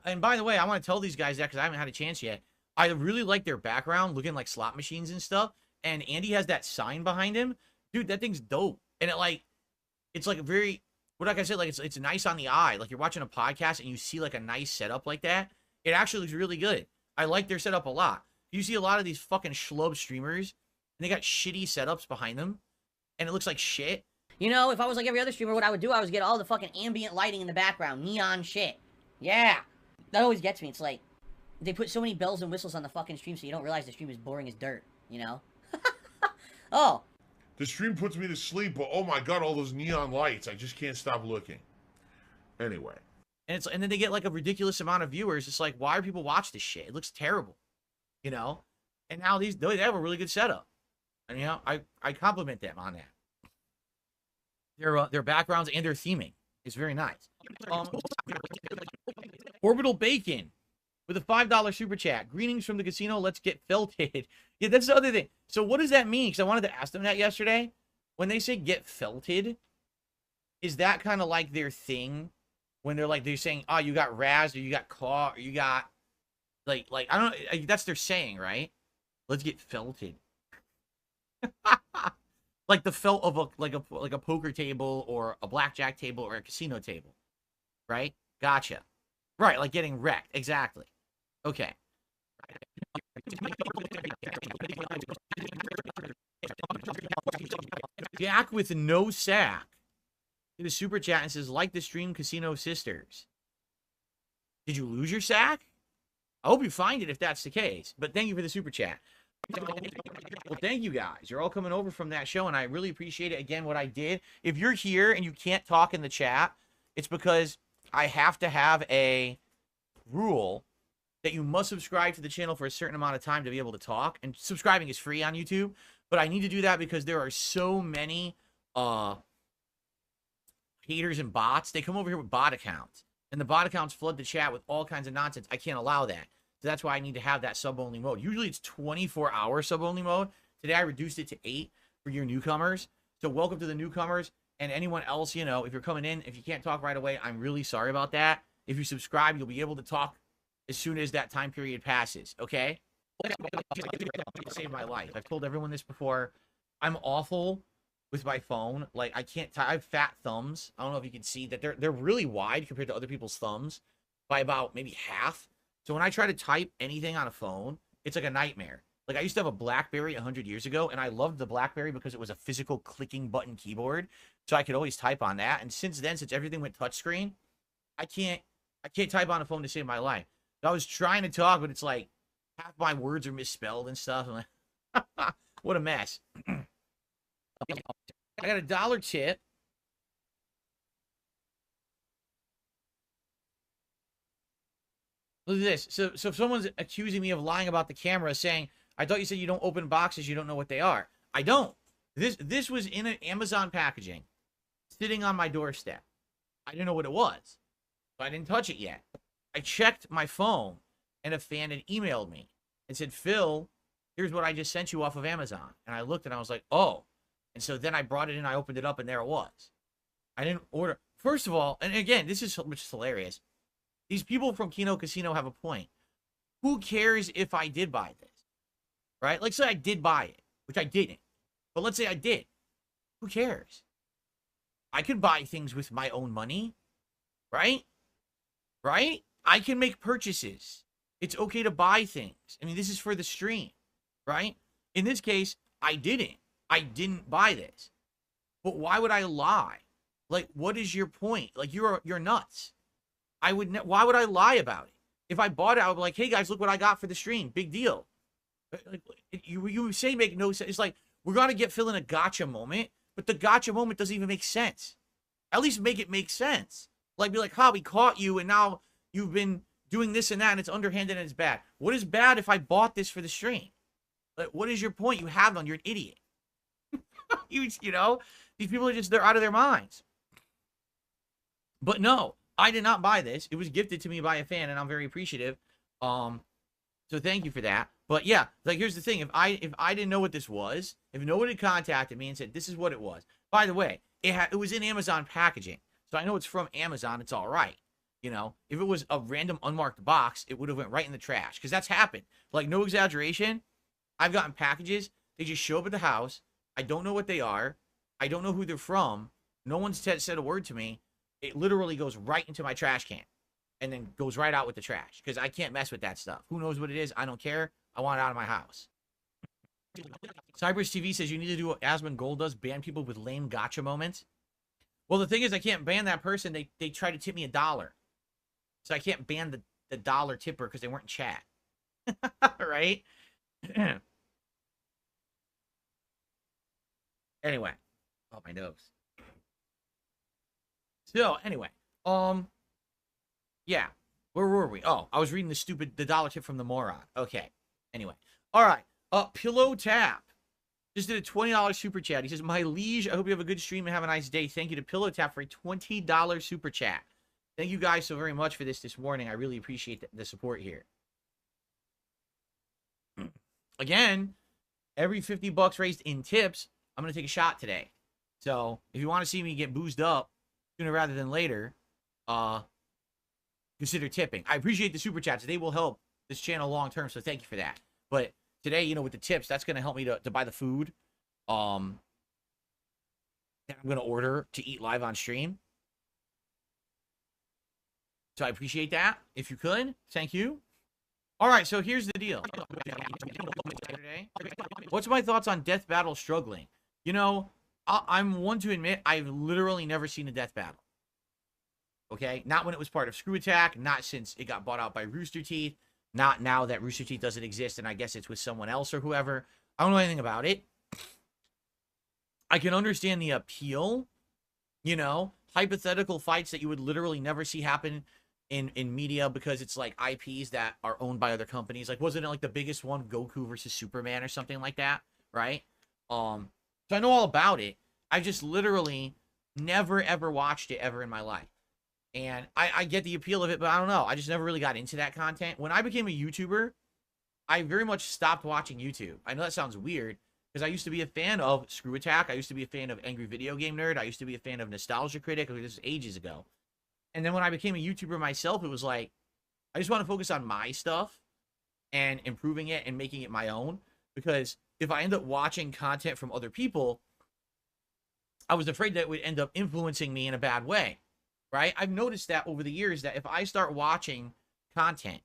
And by the way, I want to tell these guys that because I haven't had a chance yet. I really like their background, looking like slot machines and stuff. And Andy has that sign behind him. Dude, that thing's dope. And it's like a very, like I said, like it's nice on the eye. Like you're watching a podcast and you see like a nice setup like that. It actually looks really good. I like their setup a lot. You see a lot of these fucking schlub streamers and they got shitty setups behind them and it looks like shit. You know, if I was like every other streamer, what I would do, I would get all the fucking ambient lighting in the background, neon shit. Yeah. That always gets me. It's like, they put so many bells and whistles on the fucking stream so you don't realize the stream is boring as dirt, you know? Oh. The stream puts me to sleep, but oh my god, all those neon lights. I just can't stop looking. Anyway. And then they get like a ridiculous amount of viewers. It's like, why are people watch this shit? It looks terrible. You know? And now they have a really good setup. And you know, I compliment them on that. Their backgrounds and their theming is very nice. Orbital Bacon with a $5 super chat. Greetings from the casino. Let's get felted. Yeah, that's the other thing. So what does that mean? Because I wanted to ask them that yesterday. When they say get felted, is that kind of like their thing? When they're saying, oh, you got razzed or you got caught or you got like I don't know. That's their saying, right? Let's get felted. Like the felt of a poker table or a blackjack table or a casino table, right? Gotcha. Right, like getting wrecked. Exactly. Okay. Jack with no sack did a super chat and says, like the stream Casino Sisters. Did you lose your sack? I hope you find it if that's the case. But thank you for the super chat. Well, thank you guys. You're all coming over from that show, and I really appreciate it. Again, what I did. If you're here and you can't talk in the chat, it's because I have to have a rule that you must subscribe to the channel for a certain amount of time to be able to talk. And subscribing is free on YouTube. But I need to do that because there are so many haters and bots. They come over here with bot accounts. And the bot accounts flood the chat with all kinds of nonsense. I can't allow that. So that's why I need to have that sub-only mode. Usually it's 24-hour sub-only mode. Today I reduced it to 8 for your newcomers. So welcome to the newcomers. And anyone else, you know, if you're coming in, if you can't talk right away, I'm really sorry about that. If you subscribe, you'll be able to talk as soon as that time period passes, okay? Save my life. I've told everyone this before. I'm awful with my phone. Like, I can't I have fat thumbs. I don't know if you can see that they're really wide compared to other people's thumbs by about maybe half. So when I try to type anything on a phone, it's like a nightmare. Like, I used to have a BlackBerry 100 years ago, and I loved the BlackBerry because it was a physical clicking button keyboard, so I could always type on that. And since then, since everything went touchscreen, I can't type on a phone to save my life. So I was trying to talk, but it's like half my words are misspelled and stuff. I'm like, what a mess. I got a $1 tip. Look at this. So if someone's accusing me of lying about the camera, saying, I thought you said you don't open boxes, you don't know what they are. I don't. This was in an Amazon packaging, sitting on my doorstep. I didn't know what it was, so I didn't touch it yet. I checked my phone, and a fan had emailed me and said, Phil, here's what I just sent you off of Amazon. And I looked, and I was like, oh. And so then I brought it in, I opened it up, and there it was. I didn't order. First of all, and again, this is hilarious. These people from Kino Casino have a point. Who cares if I did buy this? right? Like, say I did buy it, which I didn't. But let's say I did. Who cares? I can buy things with my own money, right? Right? I can make purchases. It's okay to buy things. I mean, this is for the stream, right? In this case, I didn't. I didn't buy this. But why would I lie? Like, what is your point? Like, you're nuts. Why would I lie about it? If I bought it, I would be like, hey guys, look what I got for the stream. Big deal. Like, you say make no sense. It's like, we're gonna get Phil in a gotcha moment, but the gotcha moment doesn't even make sense. At least make it make sense. Like, be like, ha, we caught you, and now you've been doing this and that, and it's underhanded and it's bad. What is bad if I bought this for the stream? Like, what is your point? You have none. You're an idiot. you know, these people are they're out of their minds. But no, I did not buy this. It was gifted to me by a fan, and I'm very appreciative. So thank you for that. But yeah, like, here's the thing. If I didn't know what this was, if nobody contacted me and said this is what it was. By the way, it was in Amazon packaging. So I know it's from Amazon. It's all right. You know, if it was a random unmarked box, it would have went right in the trash. Because that's happened. Like, no exaggeration. I've gotten packages. They just show up at the house. I don't know what they are. I don't know who they're from. No one's said a word to me. It literally goes right into my trash can. And then goes right out with the trash. Because I can't mess with that stuff. Who knows what it is? I don't care. I want it out of my house. Cybers TV says you need to do what Asmund Gold does. Ban people with lame gotcha moments. Well, the thing is, I can't ban that person. They try to tip me $1. So I can't ban the dollar tipper because they weren't in chat. Right? Anyway. Oh, my nose. So, anyway. Yeah. Where were we? Oh, I was reading the dollar tip from the moron. Okay. Anyway. All right. Pillow Tap just did a $20 super chat. He says, my liege, I hope you have a good stream and have a nice day. Thank you to Pillow Tap for a $20 super chat. Thank you guys so very much for this morning. I really appreciate the support here. Again, every $50 raised in tips, I'm going to take a shot today. So if you want to see me get boozed up sooner rather than later, consider tipping. I appreciate the super chats. They will help this channel long term, so thank you for that. But today, you know, with the tips, that's going to help me to buy the food that I'm going to order to eat live on stream. So I appreciate that. If you could, thank you. All right, so here's the deal. What's my thoughts on Death Battle struggling? You know, I'm one to admit I've literally never seen a Death Battle. Okay? Not when it was part of Screw Attack, not since it got bought out by Rooster Teeth, not now that Rooster Teeth doesn't exist and I guess it's with someone else or whoever. I don't know anything about it. I can understand the appeal, you know, hypothetical fights that you would literally never see happen in media because it's like IPs that are owned by other companies. Like, wasn't it like the biggest one, Goku versus Superman or something like that, right? So I know all about it. I just literally never ever watched it ever in my life. And I get the appeal of it, but I don't know. I just never really got into that content. When I became a YouTuber, I very much stopped watching YouTube. I know that sounds weird because I used to be a fan of Screw Attack. I used to be a fan of Angry Video Game Nerd. I used to be a fan of Nostalgia Critic. This was ages ago. And then when I became a YouTuber myself, it was like, I just want to focus on my stuff and improving it and making it my own. Because if I end up watching content from other people, I was afraid that it would end up influencing me in a bad way. Right? I've noticed that over the years that if I start watching content,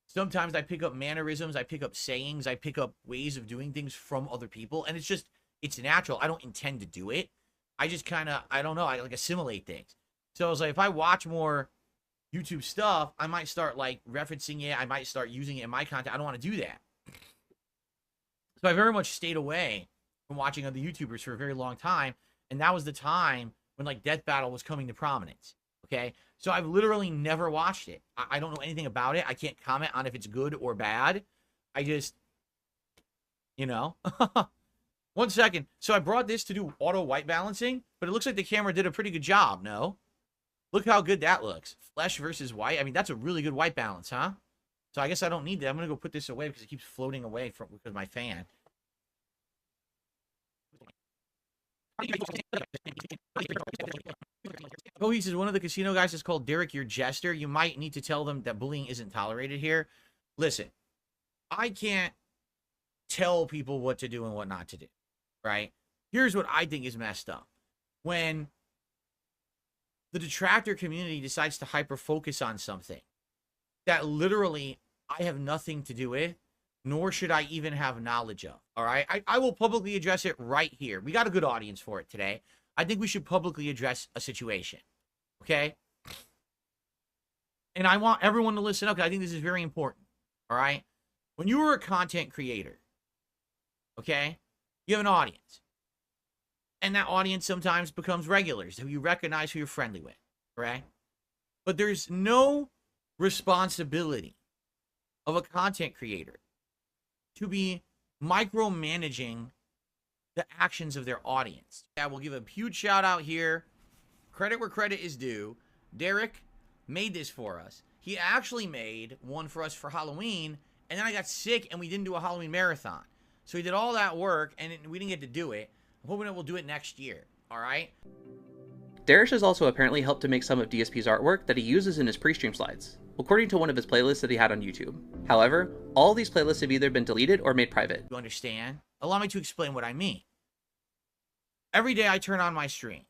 sometimes I pick up mannerisms, I pick up sayings, I pick up ways of doing things from other people. And it's natural. I don't intend to do it. I just kind of, I don't know, I like assimilate things. So I was like, if I watch more YouTube stuff, I might start like referencing it. I might start using it in my content. I don't want to do that. So I very much stayed away from watching other YouTubers for a very long time. And that was the time when like Death Battle was coming to prominence. Okay. So I've literally never watched it. I don't know anything about it. I can't comment on if it's good or bad. I just, you know, 1 second. So I brought this to do auto white balancing, but it looks like the camera did a pretty good job. No? Look how good that looks. Flesh versus white. I mean, that's a really good white balance, huh? So I guess I don't need that. I'm going to go put this away because it keeps floating away because of my fan. Oh, he says, one of the casino guys is called Derek, your jester. You might need to tell them that bullying isn't tolerated here. Listen, I can't tell people what to do and what not to do, right? Here's what I think is messed up. When the detractor community decides to hyper-focus on something that literally I have nothing to do with, nor should I even have knowledge of, all right? I will publicly address it right here. We got a good audience for it today. I think we should publicly address a situation, okay? And I want everyone to listen up because I think this is very important, all right? When you are a content creator, okay, you have an audience. And that audience sometimes becomes regulars who you recognize, who you're friendly with, right? But there's no responsibility of a content creator to be micromanaging the actions of their audience. I will give a huge shout out here. Credit where credit is due. Derek made this for us. He actually made one for us for Halloween, and then I got sick and we didn't do a Halloween marathon. So he did all that work and we didn't get to do it. I'm hoping that we'll do it next year. All right? Darish has also apparently helped to make some of DSP's artwork that he uses in his pre-stream slides, according to one of his playlists that he had on YouTube. However, all these playlists have either been deleted or made private. You understand? Allow me to explain what I mean. Every day I turn on my stream,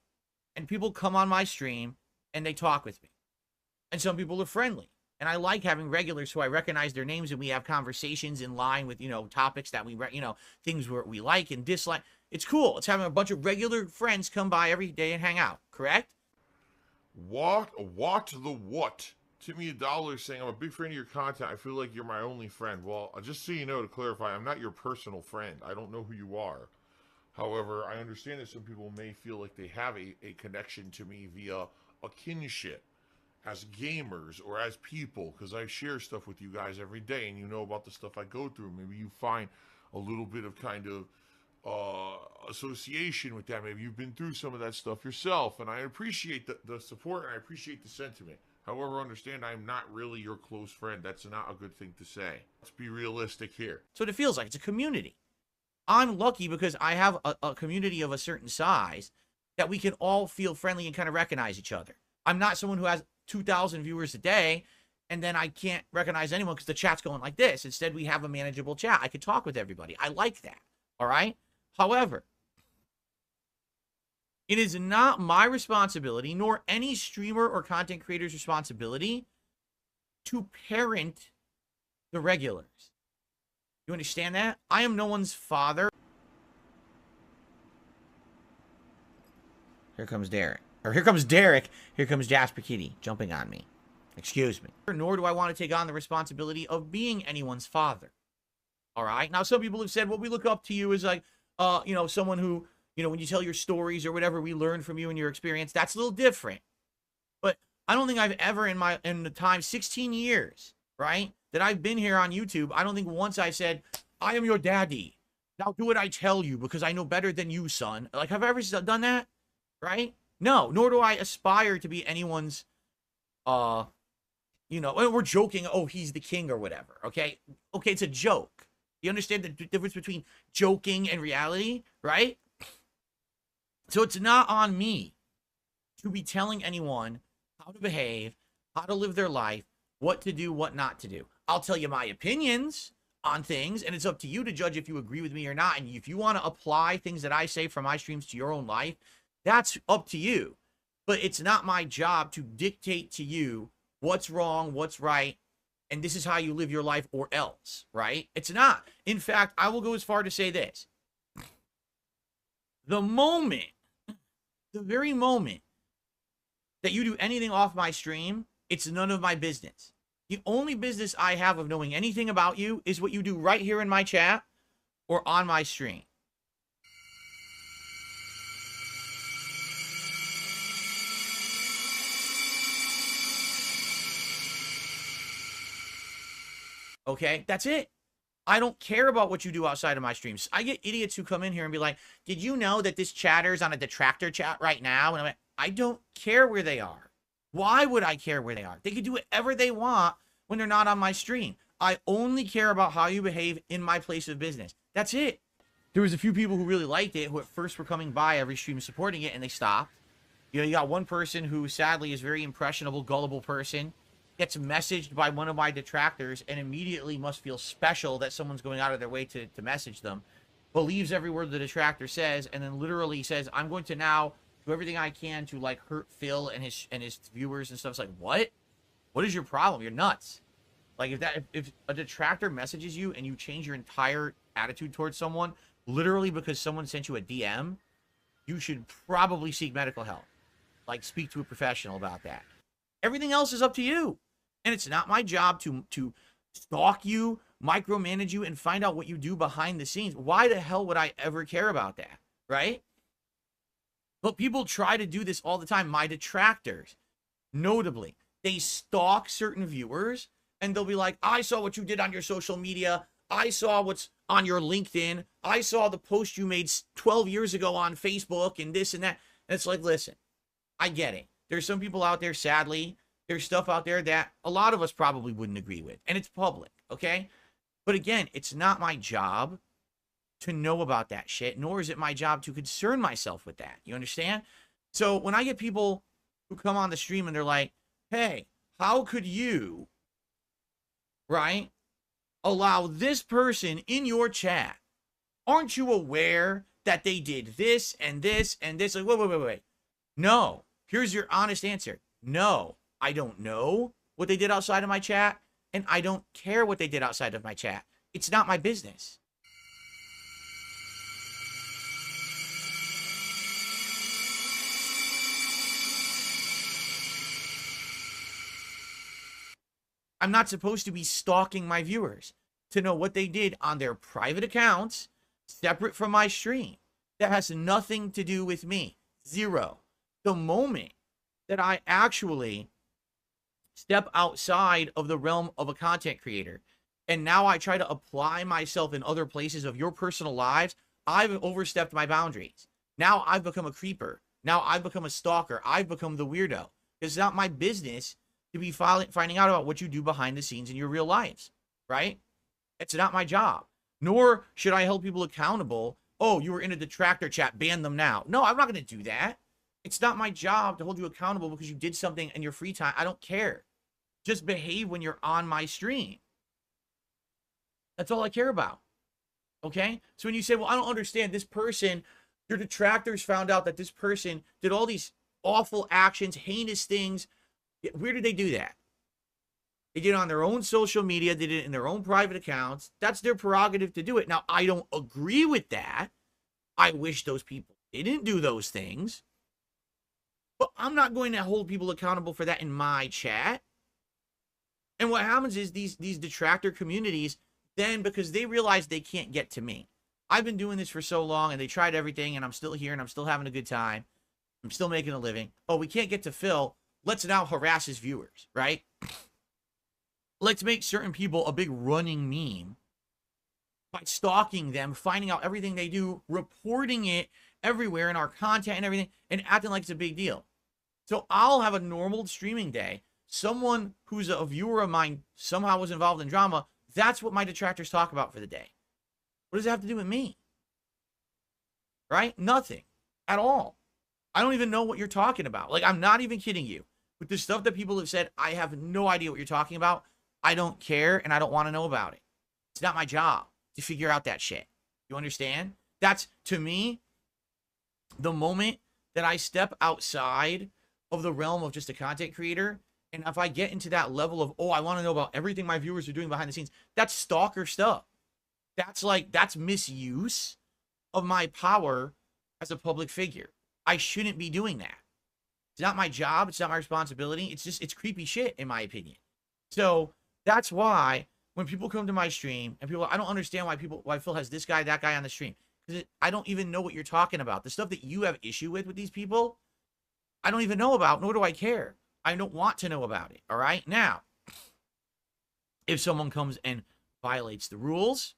and people come on my stream, and they talk with me. And some people are friendly. And I like having regulars who I recognize their names, and we have conversations in line with, topics that we, things where we like and dislike. It's cool. It's having a bunch of regular friends come by every day and hang out, correct? What? Timmy $1 saying, I'm a big fan of your content. I feel like you're my only friend. Well, just so you know, to clarify, I'm not your personal friend. I don't know who you are. However, I understand that some people may feel like they have a connection to me via a kinship as gamers or as people, because I share stuff with you guys every day and you know about the stuff I go through. Maybe you find a little bit of kind of association with that. Maybe you've been through some of that stuff yourself, and I appreciate the support and I appreciate the sentiment. However, understand I'm not really your close friend. That's not a good thing to say. Let's be realistic here. So it feels like it's a community. I'm lucky because I have a community of a certain size that we can all feel friendly and kind of recognize each other. I'm not someone who has 2,000 viewers a day and then I can't recognize anyone because the chat's going like this. Instead, we have a manageable chat. I can talk with everybody. I like that. All right? However, it is not my responsibility, nor any streamer or content creator's responsibility, to parent the regulars. You understand that? I am no one's father. Here comes Derek. Or here comes Derek. Here comes Jasper Kitty jumping on me. Excuse me. Nor do I want to take on the responsibility of being anyone's father. All right? Now, some people have said, well, we look up to you as like, someone who, when you tell your stories or whatever, we learn from you and your experience. That's a little different. But I don't think I've ever in the time, 16 years, right, that I've been here on YouTube, I don't think once I said, I am your daddy. Now do what I tell you because I know better than you, son. Like, have I ever done that? Right? No, nor do I aspire to be anyone's, we're joking, oh, he's the king or whatever, okay? Okay, it's a joke. You understand the difference between joking and reality, right? So it's not on me to be telling anyone how to behave, how to live their life, what to do, what not to do. I'll tell you my opinions on things, and it's up to you to judge if you agree with me or not. And if you want to apply things that I say from my streams to your own life, that's up to you. But it's not my job to dictate to you what's wrong, what's right, and this is how you live your life or else, right? It's not. In fact, I will go as far to say this. The very moment that you do anything off my stream, it's none of my business. The only business I have of knowing anything about you is what you do right here in my chat or on my stream. Okay, that's it. I don't care about what you do outside of my streams. I get idiots who come in here and be like, did you know that this chatter's on a detractor chat right now? And I'm like, I don't care where they are. Why would I care where they are? They can do whatever they want when they're not on my stream. I only care about how you behave in my place of business. That's it. There was a few people who really liked it, who at first were coming by every stream supporting it, and they stopped. You got one person who sadly is a very impressionable, gullible person gets messaged by one of my detractors and immediately must feel special that someone's going out of their way to message them, believes every word the detractor says, and then literally says, I'm going to now do everything I can to like hurt Phil and his viewers and stuff. It's like, what? What is your problem? You're nuts. Like if a detractor messages you and you change your entire attitude towards someone literally because someone sent you a DM, you should probably seek medical help. Like, speak to a professional about that. Everything else is up to you. And it's not my job to stalk you, micromanage you, and find out what you do behind the scenes. Why the hell would I ever care about that, right? But people try to do this all the time. My detractors, notably, they stalk certain viewers, and they'll be like, I saw what you did on your social media. I saw what's on your LinkedIn. I saw the post you made 12 years ago on Facebook and this and that. And it's like, listen, I get it. There's some people out there, sadly, there's stuff out there that a lot of us probably wouldn't agree with. And it's public, okay? But again, it's not my job to know about that shit, nor is it my job to concern myself with that. You understand? So when I get people who come on the stream and they're like, hey, how could you, right, allow this person in your chat? Aren't you aware that they did this and this and this? Like, wait. No. Here's your honest answer. No, I don't know what they did outside of my chat, and I don't care what they did outside of my chat. It's not my business. I'm not supposed to be stalking my viewers to know what they did on their private accounts separate from my stream. That has nothing to do with me. Zero. The moment that I actually step outside of the realm of a content creator, and now I try to apply myself in other places of your personal lives, I've overstepped my boundaries. Now I've become a creeper. Now I've become a stalker. I've become the weirdo. It's not my business to be finding out about what you do behind the scenes in your real lives, right? It's not my job. Nor should I hold people accountable. Oh, you were in a detractor chat, ban them now. No, I'm not going to do that. It's not my job to hold you accountable because you did something in your free time. I don't care. Just behave when you're on my stream. That's all I care about. Okay? So when you say, well, I don't understand this person, your detractors found out that this person did all these awful actions, heinous things. Where did they do that? They did it on their own social media. They did it in their own private accounts. That's their prerogative to do it. Now, I don't agree with that. I wish those people didn't do those things. But I'm not going to hold people accountable for that in my chat. And what happens is these detractor communities, then because they realize they can't get to me. I've been doing this for so long, and they tried everything, and I'm still here, and I'm still having a good time. I'm still making a living. Oh, we can't get to Phil. Let's now harass his viewers, right? Let's make certain people a big running meme by stalking them, finding out everything they do, reporting it everywhere in our content and everything, and acting like it's a big deal. So I'll have a normal streaming day. Someone who's a viewer of mine somehow was involved in drama. That's what my detractors talk about for the day. What does it have to do with me? Right? Nothing at all. I don't even know what you're talking about. Like, I'm not even kidding you. With the stuff that people have said, I have no idea what you're talking about. I don't care, and I don't want to know about it. It's not my job to figure out that shit. You understand? That's, to me, the moment that I step outside of the realm of just a content creator, and if I get into that level of, oh, I want to know about everything my viewers are doing behind the scenes, that's stalker stuff. That's misuse of my power as a public figure. I shouldn't be doing that. It's not my job. It's not my responsibility. It's creepy shit, in my opinion. So that's why when people come to my stream and people, I don't understand why Phil has this guy, that guy on the stream. Because I don't even know what you're talking about. The stuff that you have issue with these people, I don't even know about, nor do I care. I don't want to know about it. All right. Now, if someone comes and violates the rules,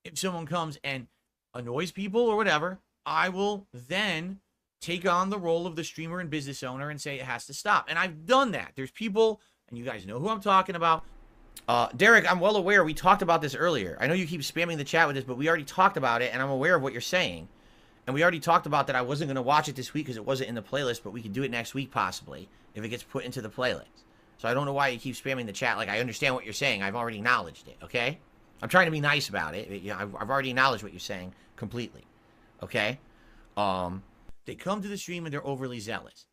if someone comes and annoys people or whatever, I will then take on the role of the streamer and business owner and say it has to stop. And I've done that. There's people, and you guys know who I'm talking about. Derek, I'm well aware. We talked about this earlier. I know you keep spamming the chat with this, but we already talked about it, and I'm aware of what you're saying. And we already talked about that I wasn't going to watch it this week because it wasn't in the playlist, but we could do it next week possibly if it gets put into the playlist. So I don't know why you keep spamming the chat. Like, I understand what you're saying. I've already acknowledged it, okay? I'm trying to be nice about it. You know, I've already acknowledged what you're saying completely, okay? They come to the stream and they're overly zealous.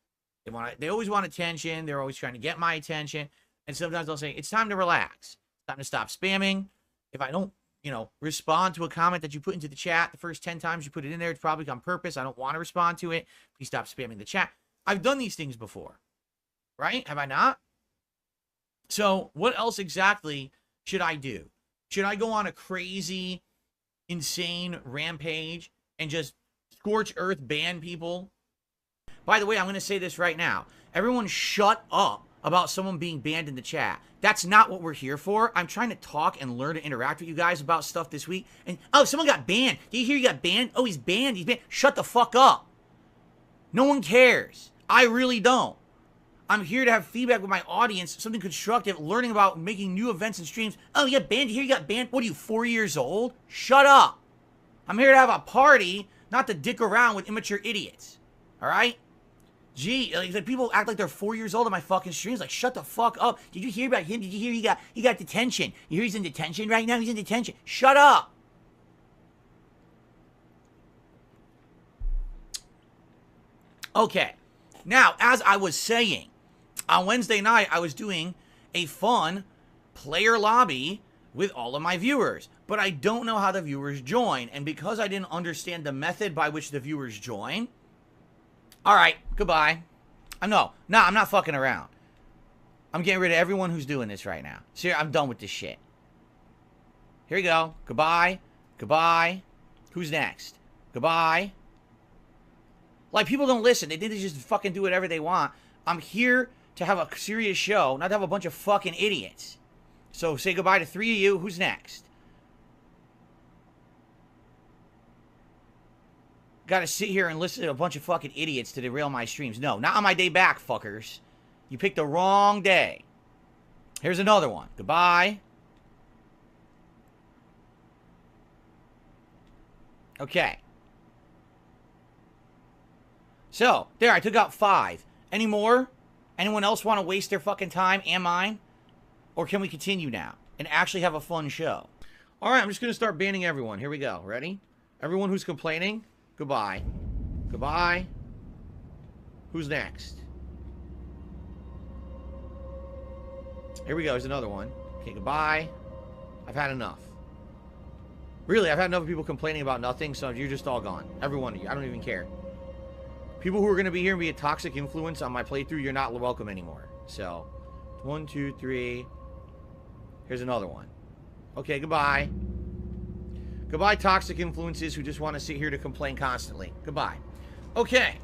They always want attention. They're always trying to get my attention. And sometimes they'll say, it's time to relax. It's time to stop spamming. If I don't, you know, respond to a comment that you put into the chat the first 10 times you put it in there, it's probably on purpose. I don't want to respond to it. Please stop spamming the chat. I've done these things before, right? Have I not? So what else exactly should I do? Should I go on a crazy, insane rampage and just scorch earth ban people? By the way, I'm going to say this right now. Everyone shut up about someone being banned in the chat. That's not what we're here for. I'm trying to talk and learn to interact with you guys about stuff this week. And, oh, someone got banned. Did you hear he got banned? Oh, he's banned. He's banned. Shut the fuck up. No one cares. I really don't. I'm here to have feedback with my audience, something constructive, learning about making new events and streams. Oh, you got banned? You hear you got banned? What are you, 4 years old? Shut up. I'm here to have a party, not to dick around with immature idiots. All right? Gee, like people act like they're 4 years old on my fucking streams. Like, shut the fuck up. Did you hear about him? Did you hear he got detention? You hear he's in detention right now? He's in detention. Shut up. Okay. Now, as I was saying, on Wednesday night, I was doing a fun player lobby with all of my viewers. But I don't know how the viewers join. And because I didn't understand the method by which the viewers join, all right, goodbye. No, I'm not fucking around. I'm getting rid of everyone who's doing this right now. See, I'm done with this shit. Here we go. Goodbye. Goodbye. Who's next? Goodbye. Like, people don't listen. They think they just fucking do whatever they want. I'm here to have a serious show, not to have a bunch of fucking idiots. So say goodbye to 3 of you. Who's next? Got to sit here and listen to a bunch of fucking idiots to derail my streams. No, not on my day back, fuckers. You picked the wrong day. Here's another one. Goodbye. Okay. So, there, I took out 5. Any more? Anyone else want to waste their fucking time and mine? Or can we continue now and actually have a fun show? All right, I'm just going to start banning everyone. Here we go. Ready? Everyone who's complaining, goodbye. Goodbye. Who's next? Here we go. There's another one. Okay, goodbye. I've had enough. Really, I've had enough of people complaining about nothing, so you're just all gone. Every one of you. I don't even care. People who are going to be here and be a toxic influence on my playthrough, you're not welcome anymore. So, 1, 2, 3. Here's another one. Okay, goodbye. Goodbye, toxic influences who just want to sit here to complain constantly. Goodbye. Okay.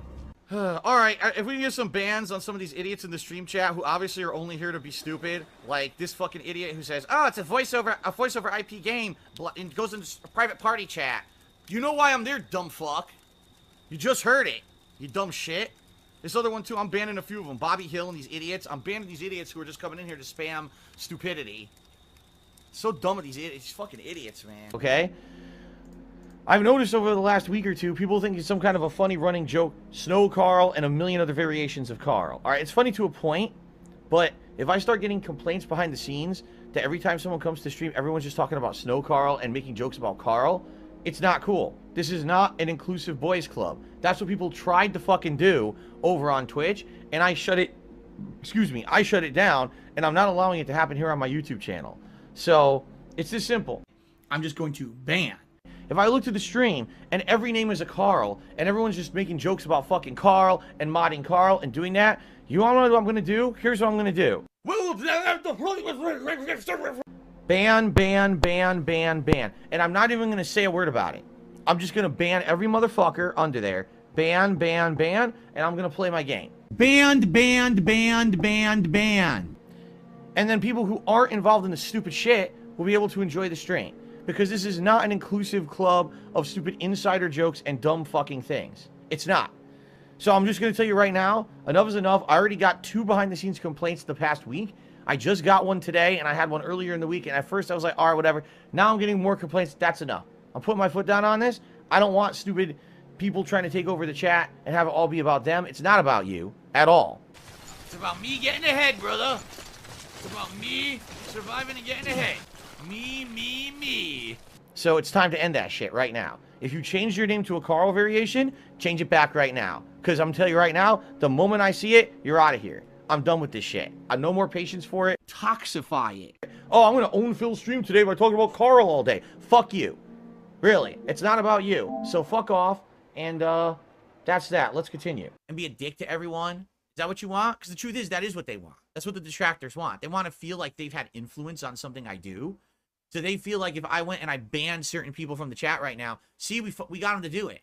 Alright, if we can get some bans on some of these idiots in the stream chat who obviously are only here to be stupid, like this fucking idiot who says, oh, it's a voice over IP game, and goes into a private party chat. You know why I'm there, dumb fuck? You just heard it. You dumb shit. This other one, too, I'm banning a few of them. Bobby Hill and these idiots. I'm banning these idiots who are just coming in here to spam stupidity. So dumb with these idiots. These fucking idiots, man. Okay? I've noticed over the last week or two, people think it's some kind of a funny running joke. Snow Carl and a million other variations of Carl. Alright, it's funny to a point, but if I start getting complaints behind the scenes that every time someone comes to stream, everyone's just talking about Snow Carl and making jokes about Carl, it's not cool. This is not an inclusive boys club. That's what people tried to fucking do over on Twitch, and I shut it, I shut it down, and I'm not allowing it to happen here on my YouTube channel. So, it's this simple. I'm just going to ban. If I look to the stream, and every name is a Carl, and everyone's just making jokes about fucking Carl, and modding Carl, and doing that, you wanna know what I'm gonna do? Here's what I'm gonna do. Ban, ban, ban, ban, ban. And I'm not even gonna say a word about it. I'm just gonna ban every motherfucker under there. Ban, ban, ban, and I'm gonna play my game. Banned, banned, banned, banned, banned. And then people who aren't involved in the stupid shit will be able to enjoy the stream. Because this is not an inclusive club of stupid insider jokes and dumb fucking things. It's not. So I'm just gonna tell you right now, enough is enough. I already got 2 behind the scenes complaints the past week. I just got one today, and I had one earlier in the week, and at first I was like, alright, whatever. Now I'm getting more complaints. That's enough. I'm putting my foot down on this. I don't want stupid people trying to take over the chat and have it all be about them. It's not about you at all. It's about me getting ahead, brother. It's about me surviving and getting ahead. Me. So it's time to end that shit right now. If you changed your name to a Carl variation, change it back right now. Because I'm telling you right now, the moment I see it, you're out of here. I'm done with this shit. I have no more patience for it. Toxify it. Oh, I'm going to own Phil's stream today by talking about Carl all day. Fuck you. Really. It's not about you. So fuck off. And that's that. Let's continue. And be a dick to everyone. Is that what you want? Because the truth is, that is what they want. That's what the detractors want. They want to feel like they've had influence on something I do. So they feel like if I went and I banned certain people from the chat right now, see, we got them to do it.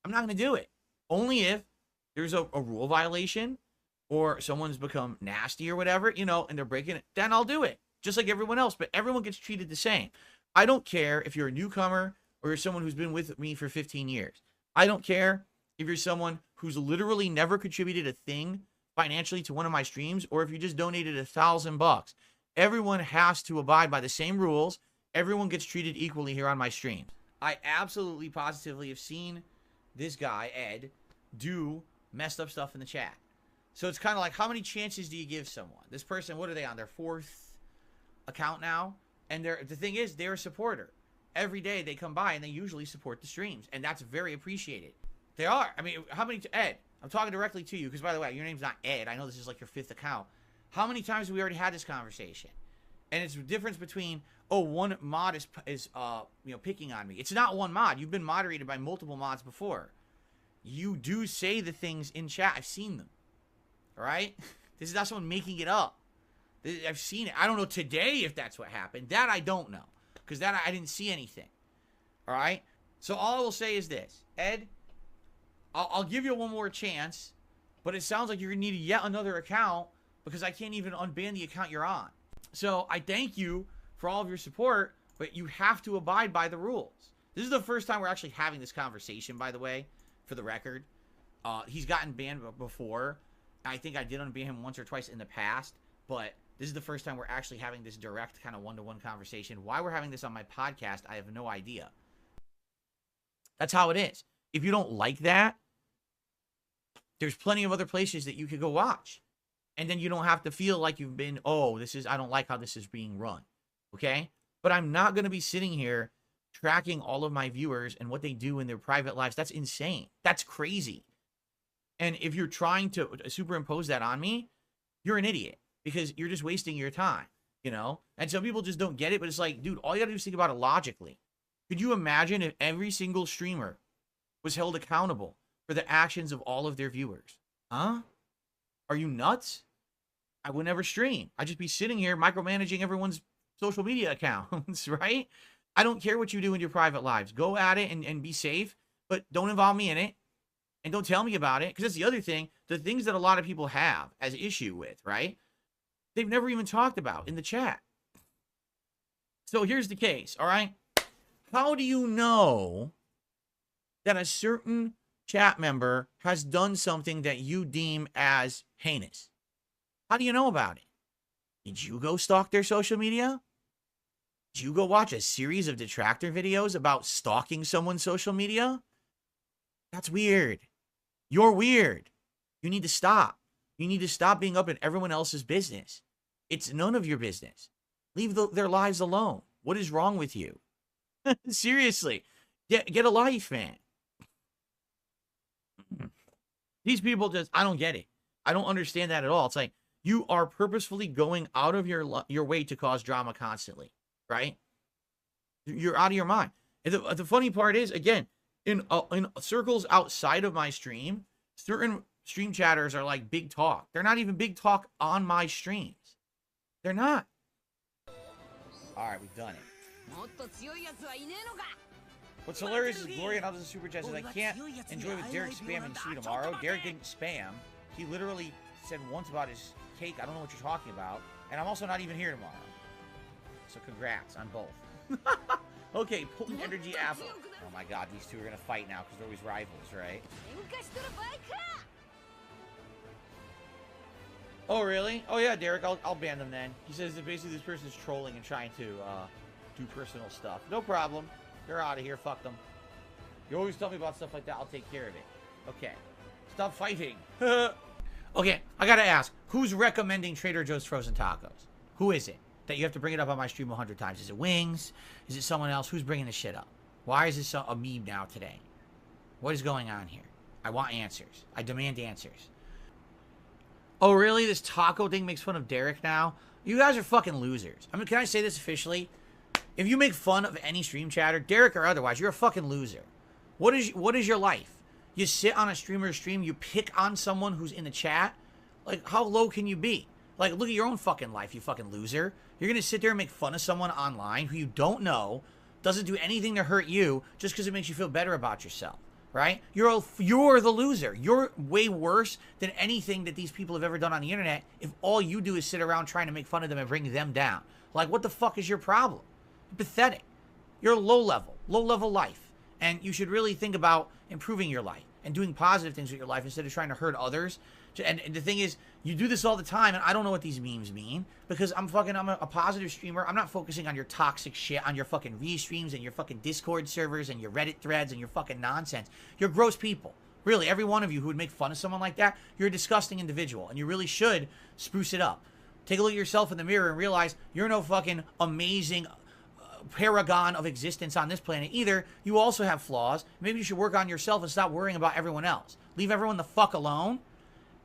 I'm not going to do it. Only if there's a rule violation or someone's become nasty or whatever, you know, and they're breaking it, then I'll do it. Just like everyone else. But everyone gets treated the same. I don't care if you're a newcomer or you're someone who's been with me for 15 years. I don't care if you're someone who's literally never contributed a thing financially to one of my streams, or if you just donated $1,000. Everyone has to abide by the same rules. Everyone gets treated equally here on my streams. I absolutely positively have seen this guy, Ed, do messed up stuff in the chat. So it's kind of like, how many chances do you give someone? This person, what are they on? Their 4th account now? And the thing is, they're a supporter. Every day they come by and they usually support the streams. And that's very appreciated. They are. I mean, how many... Ed, I'm talking directly to you, because by the way, your name's not Ed. I know this is like your 5th account. How many times have we already had this conversation? And it's the difference between, oh, one mod is you know, picking on me. It's not one mod. You've been moderated by multiple mods before. You do say the things in chat. I've seen them. All right? This is not someone making it up. I've seen it. I don't know today if that's what happened. That I don't know, because that I didn't see anything. All right? So all I will say is this. Ed, I'll give you one more chance, but it sounds like you're going to need yet another account, because I can't even unban the account you're on. So I thank you for all of your support, but you have to abide by the rules. This is the first time we're actually having this conversation, by the way, for the record. He's gotten banned before. I think I did unban him once or twice in the past, but this is the first time we're actually having this direct kind of one-to-one conversation. Why we're having this on my podcast, I have no idea. That's how it is. If you don't like that, there's plenty of other places that you could go watch. And then you don't have to feel like you've been, oh, I don't like how this is being run. Okay? But I'm not going to be sitting here tracking all of my viewers and what they do in their private lives. That's insane. That's crazy. And if you're trying to superimpose that on me, you're an idiot, because you're just wasting your time, you know? And some people just don't get it, but it's like, dude, all you got to do is think about it logically. Could you imagine if every single streamer was held accountable for the actions of all of their viewers? Huh? Are you nuts? I would never stream. I'd just be sitting here micromanaging everyone's social media accounts, right? I don't care what you do in your private lives. Go at it and be safe, but don't involve me in it. And don't tell me about it, because that's the other thing. The things that a lot of people have as issue with, right? They've never even talked about in the chat. So here's the case, all right? How do you know that a certain chat member has done something that you deem as heinous? How do you know about it? Did you go stalk their social media? Did you go watch a series of detractor videos about stalking someone's social media? That's weird. You're weird. You need to stop. You need to stop being up in everyone else's business. It's none of your business. Leave their lives alone. What is wrong with you? Seriously. Get a life, man. These people just, I don't get it. I don't understand that at all. It's like, you are purposefully going out of your way to cause drama constantly, right? You're out of your mind. And the funny part is, again, in circles outside of my stream, certain stream chatters are like big talk. They're not even big talk on my streams. They're not. All right, we've done it. What's hilarious is Gloria and others super chat says, I can't enjoy with Derek spamming Sue tomorrow. Derek didn't spam. He literally said once about his cake. I don't know what you're talking about. And I'm also not even here tomorrow. So congrats on both. Okay, Potent Energy Apple. Oh my god, these two are going to fight now because they're always rivals, right? Oh, really? Oh yeah, Derek, I'll ban them then. He says that basically this person's trolling and trying to do personal stuff. No problem. They're out of here. Fuck them. You always tell me about stuff like that. I'll take care of it. Okay. Stop fighting. Okay, I gotta ask, who's recommending Trader Joe's frozen tacos? Who is it that you have to bring it up on my stream 100 times? Is it Wings? Is it someone else? Who's bringing this shit up? Why is this a meme now today? What is going on here? I want answers. I demand answers. Oh, really? This taco thing makes fun of Derek now? You guys are fucking losers. I mean, can I say this officially? If you make fun of any stream chatter, Derek or otherwise, you're a fucking loser. What is your life? You sit on a streamer's stream, you pick on someone who's in the chat? Like, how low can you be? Like, look at your own fucking life, you fucking loser. You're gonna sit there and make fun of someone online who you don't know, doesn't do anything to hurt you, just because it makes you feel better about yourself, right? You're the loser. You're way worse than anything that these people have ever done on the internet if all you do is sit around trying to make fun of them and bring them down. Like, what the fuck is your problem? You're pathetic. You're low level life. And you should really think about improving your life and doing positive things with your life instead of trying to hurt others. And the thing is, you do this all the time, and I don't know what these memes mean because I'm a positive streamer. I'm not focusing on your toxic shit, on your fucking restreams and your fucking Discord servers and your Reddit threads and your fucking nonsense. You're gross people. Really, every one of you who would make fun of someone like that, you're a disgusting individual, and you really should spruce it up. Take a look at yourself in the mirror and realize you're no fucking amazing paragon of existence on this planet either. You also have flaws. Maybe you should work on yourself and stop worrying about everyone else. Leave everyone the fuck alone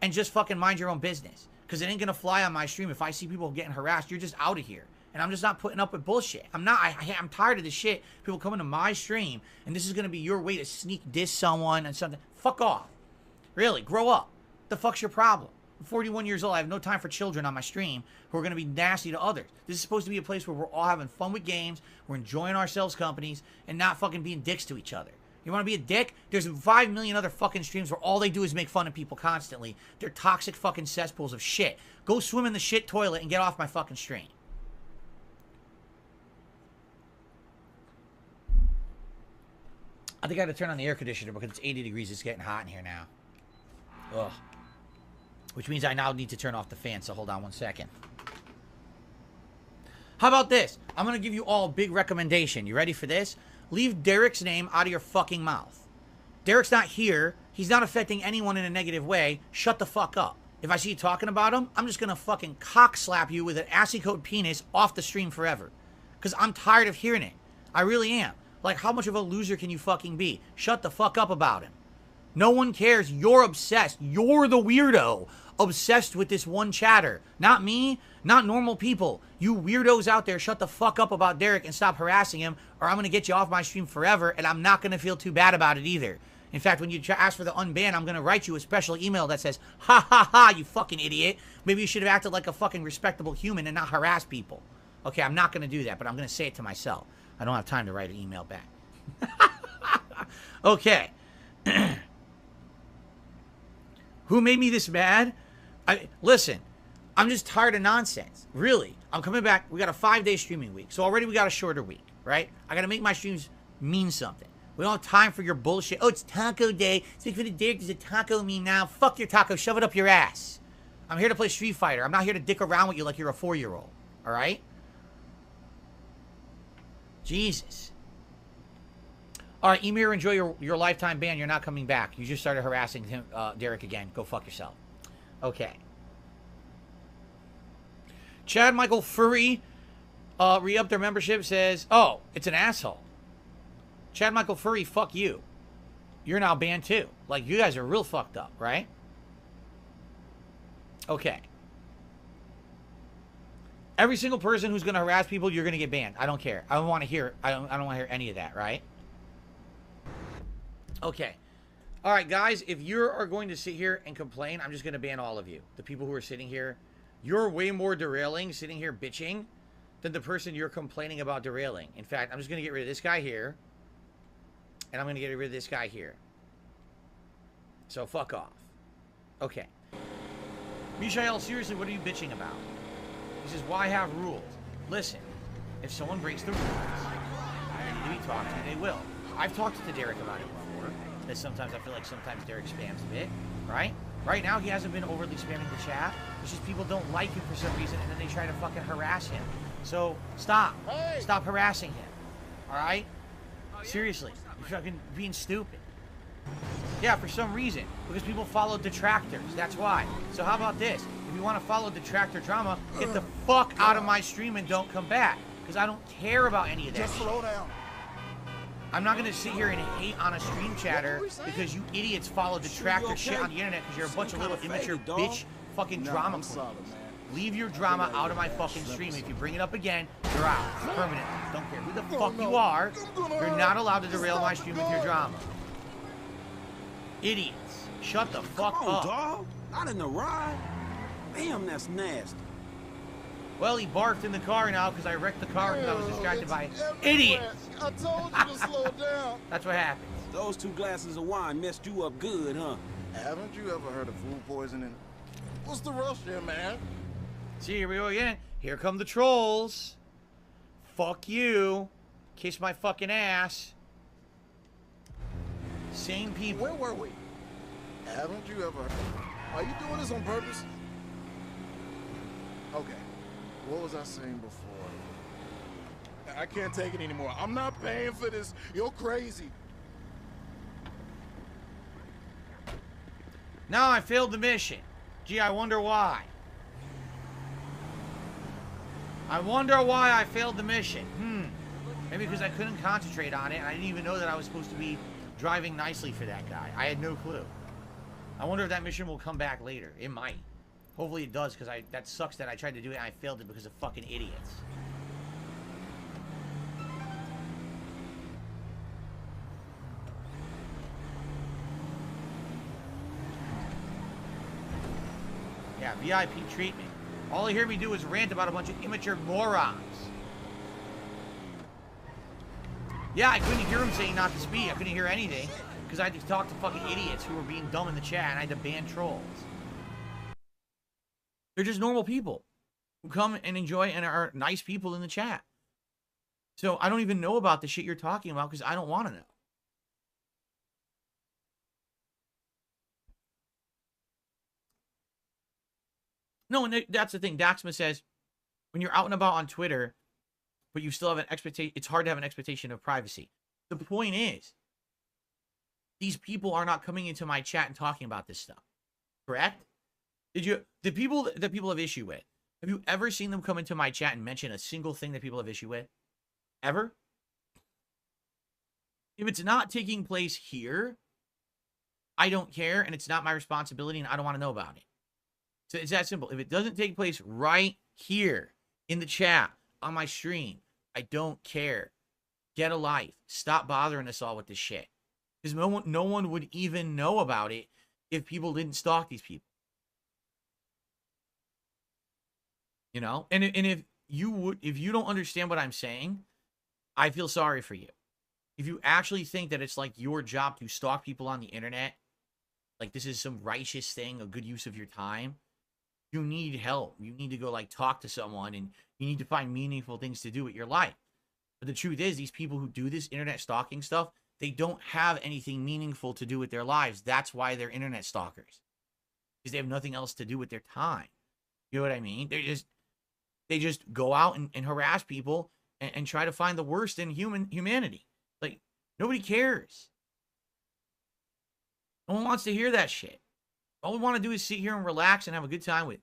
and just fucking mind your own business, because it ain't gonna fly on my stream. If I see people getting harassed, you're just out of here, and I'm just not putting up with bullshit. I'm tired of this shit. People coming to my stream and this is gonna be your way to sneak diss someone and something. Fuck off. Really, grow up. The fuck's your problem? I'm 41 years old. I have no time for children on my stream who are going to be nasty to others. This is supposed to be a place where we're all having fun with games, we're enjoying ourselves companies, and not fucking being dicks to each other. You want to be a dick? There's 5 million other fucking streams where all they do is make fun of people constantly. They're toxic fucking cesspools of shit. Go swim in the shit toilet and get off my fucking stream. I think I got to turn on the air conditioner because it's 80 degrees. It's getting hot in here now. Ugh. Which means I now need to turn off the fan, so hold on one second. How about this? I'm going to give you all a big recommendation. You ready for this? Leave Derek's name out of your fucking mouth. Derek's not here. He's not affecting anyone in a negative way. Shut the fuck up. If I see you talking about him, I'm just going to fucking cock slap you with an assy-coat penis off the stream forever. Because I'm tired of hearing it. I really am. Like, how much of a loser can you fucking be? Shut the fuck up about him. No one cares. You're obsessed. You're the weirdo. Obsessed with this one chatter. Not me. Not normal people. You weirdos out there, shut the fuck up about Derek and stop harassing him, or I'm going to get you off my stream forever, and I'm not going to feel too bad about it either. In fact, when you ask for the unban, I'm going to write you a special email that says, ha ha ha, you fucking idiot. Maybe you should have acted like a fucking respectable human and not harass people. Okay, I'm not going to do that, but I'm going to say it to myself. I don't have time to write an email back. Okay. Who made me this mad? Listen, I'm just tired of nonsense. Really. I'm coming back. We got a 5-day streaming week. So already we got a shorter week, right? I got to make my streams mean something. We don't have time for your bullshit. Oh, it's taco day. Speak for the Derek. There's a taco meme now. Fuck your taco. Shove it up your ass. I'm here to play Street Fighter. I'm not here to dick around with you like you're a 4-year-old. All right? Jesus. All right, Emir, enjoy your lifetime ban. You're not coming back. You just started harassing him, Derek again. Go fuck yourself. Okay. Chad Michael Furry re-upped their membership, says, oh, it's an asshole. Chad Michael Furry, fuck you. You're now banned too. Like, you guys are real fucked up, right? Okay. Every single person who's going to harass people, you're going to get banned. I don't care. I don't want to hear. I don't want to hear any of that, right? Okay. All right, guys, if you are going to sit here and complain, I'm just going to ban all of you. The people who are sitting here, you're way more derailing, sitting here bitching, than the person you're complaining about derailing. In fact, I'm just going to get rid of this guy here, and I'm going to get rid of this guy here. So, fuck off. Okay. Mishael, seriously, what are you bitching about? He says, why have rules? Listen, if someone breaks the rules, they need to be talked to, they will. I've talked to Derek about it before, that sometimes I feel like sometimes Derek spams a bit, right? Right now, he hasn't been overly spamming the chat. It's just people don't like him for some reason, and then they try to fucking harass him. So, stop. Hey. Stop harassing him. All right? Seriously. You're fucking being stupid. Yeah, for some reason. Because people follow detractors. That's why. So how about this? If you want to follow detractor drama, get the fuck out of my stream and don't come back. Because I don't care about any of that. Just slow down. I'm not going to sit here and hate on a stream chatter because you idiots follow detractor shit on the internet because you're a bunch of little immature bitch fucking drama queens. Leave your drama out of my fucking stream. If you bring it up again, you're out. Permanently. Don't care who the fuck you are. You're not allowed to derail my stream with your drama. Idiots. Shut the fuck up. Dog. Not in the ride. Damn, that's nasty. Well, he barked in the car now because I wrecked the car because I was distracted by idiots. I told you to slow down. That's what happens. Those 2 glasses of wine messed you up good, huh? Haven't you ever heard of food poisoning? What's the rush here, man? See, here we go again. Here come the trolls. Fuck you. Kiss my fucking ass. Same people. Where were we? Haven't you ever... Are you doing this on purpose? Okay. What was I saying before? I can't take it anymore. I'm not paying for this. You're crazy. Now I failed the mission. Gee, I wonder why. I wonder why I failed the mission. Maybe because I couldn't concentrate on it and I didn't even know that I was supposed to be driving nicely for that guy. I had no clue. I wonder if that mission will come back later. It might. Hopefully it does, because that sucks that I tried to do it and I failed it because of fucking idiots. Yeah, VIP treatment. All you hear me do is rant about a bunch of immature morons. Yeah, I couldn't hear him saying not to speak. I couldn't hear anything, because I had to talk to fucking idiots who were being dumb in the chat, and I had to ban trolls. They're just normal people who come and enjoy and are nice people in the chat. So I don't even know about the shit you're talking about because I don't want to know. No, and that's the thing. Daxma says, when you're out and about on Twitter, but you still have an expectation, it's hard to have an expectation of privacy. The point is, these people are not coming into my chat and talking about this stuff. Correct? The people that people have issue with, have you ever seen them come into my chat and mention a single thing that people have issue with? Ever? If it's not taking place here, I don't care, and it's not my responsibility, and I don't want to know about it. So it's that simple. If it doesn't take place right here in the chat on my stream, I don't care. Get a life. Stop bothering us all with this shit. Because no one would even know about it if people didn't stalk these people. You know? And if you don't understand what I'm saying, I feel sorry for you. If you actually think that it's like your job to stalk people on the internet, like this is some righteous thing, a good use of your time, you need help. You need to go like talk to someone, and you need to find meaningful things to do with your life. But the truth is, these people who do this internet stalking stuff, they don't have anything meaningful to do with their lives. That's why they're internet stalkers. Because they have nothing else to do with their time. You know what I mean? They just go out and harass people and try to find the worst in humanity. Like, nobody cares. No one wants to hear that shit. All we want to do is sit here and relax and have a good time with,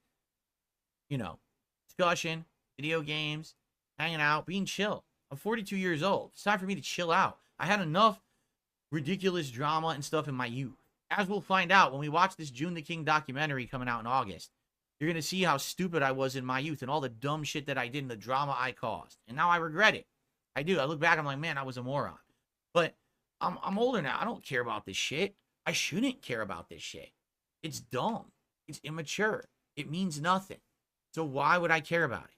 you know, discussion, video games, hanging out, being chill. I'm 42 years old. It's time for me to chill out. I had enough ridiculous drama and stuff in my youth. As we'll find out when we watch this June the King documentary coming out in August, you're going to see how stupid I was in my youth and all the dumb shit that I did and the drama I caused. And now I regret it. I do. I look back, I'm like, man, I was a moron. But I'm older now. I don't care about this shit. I shouldn't care about this shit. It's dumb. It's immature. It means nothing. So why would I care about it?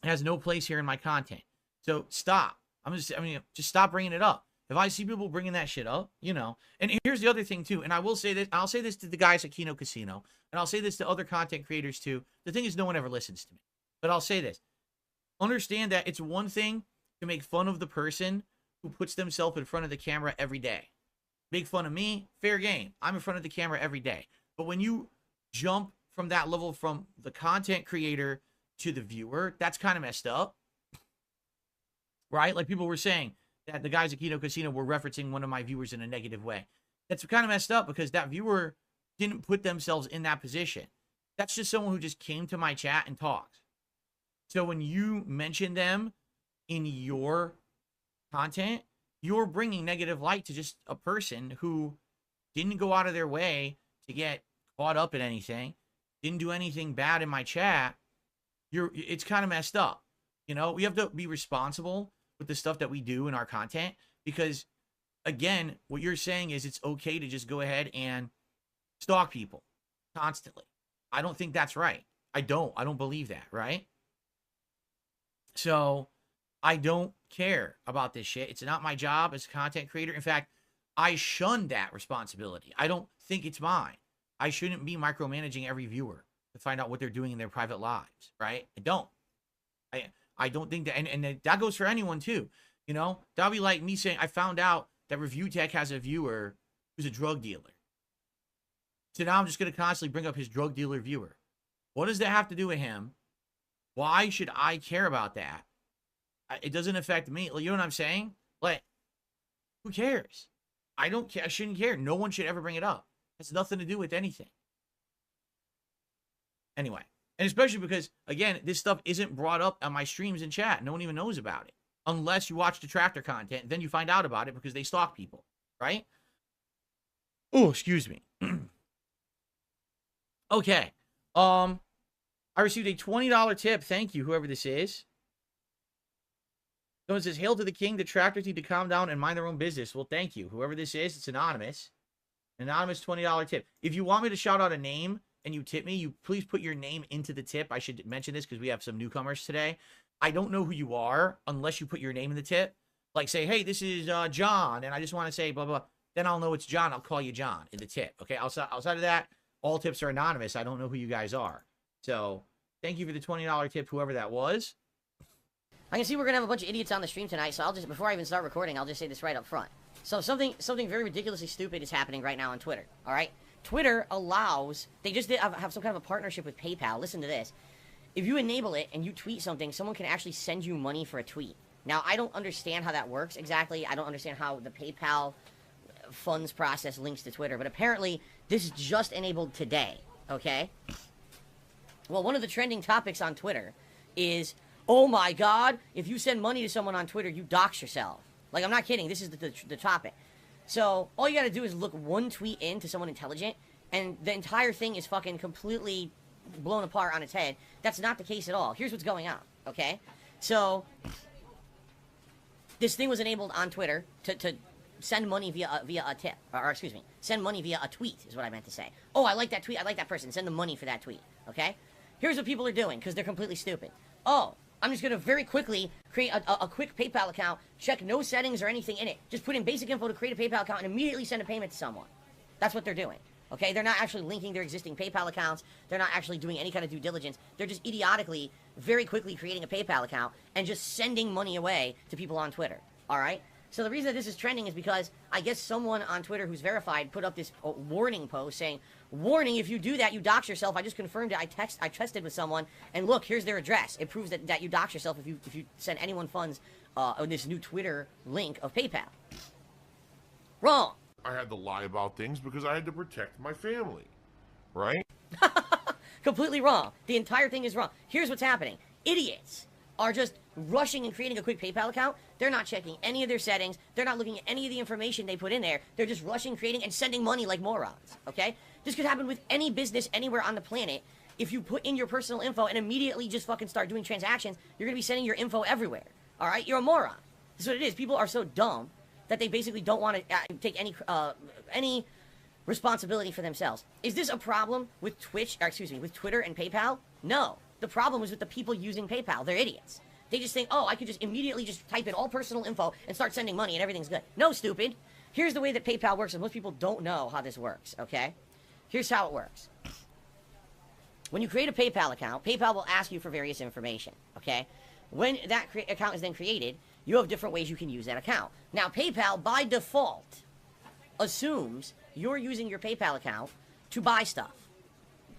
It has no place here in my content. So stop. Just stop bringing it up. If I see people bringing that shit up, you know. And here's the other thing too. And I will say this. I'll say this to the guys at Kino Casino, and I'll say this to other content creators too. The thing is, no one ever listens to me. But I'll say this. Understand that it's one thing to make fun of the person who puts themselves in front of the camera every day. Make fun of me, fair game. I'm in front of the camera every day. But when you jump from that level from the content creator to the viewer, that's kind of messed up. Right? Like people were saying, that the guys at Kino Casino were referencing one of my viewers in a negative way. That's kind of messed up because that viewer didn't put themselves in that position. That's just someone who just came to my chat and talked. So when you mention them in your content, you're bringing negative light to just a person who didn't go out of their way to get caught up in anything, didn't do anything bad in my chat. It's kind of messed up. You know, we have to be responsible with the stuff that we do in our content because, again, what you're saying is it's okay to just go ahead and stalk people constantly. I don't think that's right. I don't believe that, right? So I don't care about this shit. It's not my job as a content creator. In fact, I shun that responsibility. I don't think it's mine. I shouldn't be micromanaging every viewer to find out what they're doing in their private lives, right? I don't. I don't think that, and that goes for anyone too. You know, that'll be like me saying, I found out that Review Tech has a viewer who's a drug dealer. So now I'm just going to constantly bring up his drug dealer viewer. What does that have to do with him? Why should I care about that? It doesn't affect me. You know what I'm saying? Like, who cares? I don't care. I shouldn't care. No one should ever bring it up. It has nothing to do with anything. Anyway, and especially because, again, this stuff isn't brought up on my streams and chat. No one even knows about it. Unless you watch detractor content, then you find out about it because they stalk people, right? Oh, excuse me. Okay. I received a $20 tip. Thank you, whoever this is. Someone says, hail to the king. Detractors need to calm down and mind their own business. Well, thank you. Whoever this is, it's anonymous. Anonymous $20 tip. If you want me to shout out a name and you tip me, you please put your name into the tip. I should mention this because we have some newcomers today. I don't know who you are unless you put your name in the tip. Like say, hey, this is John, and I just want to say blah, blah, blah. Then I'll know it's John. I'll call you John in the tip. Okay, outside of that, all tips are anonymous. I don't know who you guys are. So thank you for the $20 tip, whoever that was. I can see we're going to have a bunch of idiots on the stream tonight, so I'll just, before I even start recording, I'll just say this right up front. So something very ridiculously stupid is happening right now on Twitter, all right? Twitter allows, they just have some kind of a partnership with PayPal. Listen to this. If you enable it and you tweet something, someone can actually send you money for a tweet. Now, I don't understand how that works exactly. I don't understand how the PayPal funds process links to Twitter, but apparently this is just enabled today, okay? Well, one of the trending topics on Twitter is, oh my God, if you send money to someone on Twitter, you dox yourself. Like, I'm not kidding. This is the topic. So all you got to do is look one tweet in to someone intelligent, and the entire thing is fucking completely blown apart on its head. That's not the case at all. Here's what's going on, okay? So this thing was enabled on Twitter to send money via a tip, or excuse me, send money via a tweet is what I meant to say. Oh, I like that tweet. I like that person. Send them money for that tweet, okay? Here's what people are doing because they're completely stupid. Oh, I'm just going to very quickly create a quick PayPal account, check no settings or anything in it. Just put in basic info to create a PayPal account and immediately send a payment to someone. That's what they're doing. Okay, they're not actually linking their existing PayPal accounts. They're not actually doing any kind of due diligence. They're just idiotically, very quickly creating a PayPal account and just sending money away to people on Twitter. All right? So the reason that this is trending is because I guess someone on Twitter who's verified put up this warning post saying, warning, if you do that, you dox yourself. I just confirmed it. I tested with someone, and look, here's their address. It proves that you dox yourself if you send anyone funds on this new Twitter link of PayPal. Wrong. I had to lie about things because I had to protect my family, right? Completely wrong. The entire thing is wrong. Here's what's happening. Idiots are just rushing and creating a quick PayPal account. They're not checking any of their settings. They're not looking at any of the information they put in there. They're just rushing, creating, and sending money like morons, okay? This could happen with any business anywhere on the planet. If you put in your personal info and immediately just fucking start doing transactions, you're going to be sending your info everywhere, all right? You're a moron. That's what it is. People are so dumb that they basically don't want to take any responsibility for themselves. Is this a problem with with Twitter and PayPal? No. The problem is with the people using PayPal. They're idiots. They just think, oh, I could just immediately just type in all personal info and start sending money and everything's good. No, stupid. Here's the way that PayPal works, and most people don't know how this works, okay? Here's how it works. When you create a PayPal account, PayPal will ask you for various information, okay? When that account is then created, you have different ways you can use that account. Now, PayPal, by default, assumes you're using your PayPal account to buy stuff.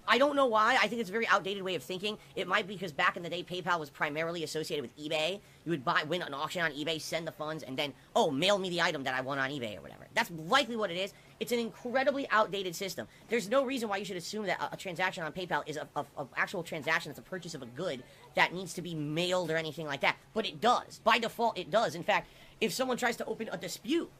I don't know why. I think it's a very outdated way of thinking. It might be because back in the day, PayPal was primarily associated with eBay. You would win an auction on eBay, send the funds, and then, oh, mail me the item that I won on eBay or whatever. That's likely what it is. It's an incredibly outdated system. There's no reason why you should assume that a transaction on PayPal is an actual transaction that's a purchase of a good that needs to be mailed or anything like that. But it does. By default, it does. In fact, if someone tries to open a dispute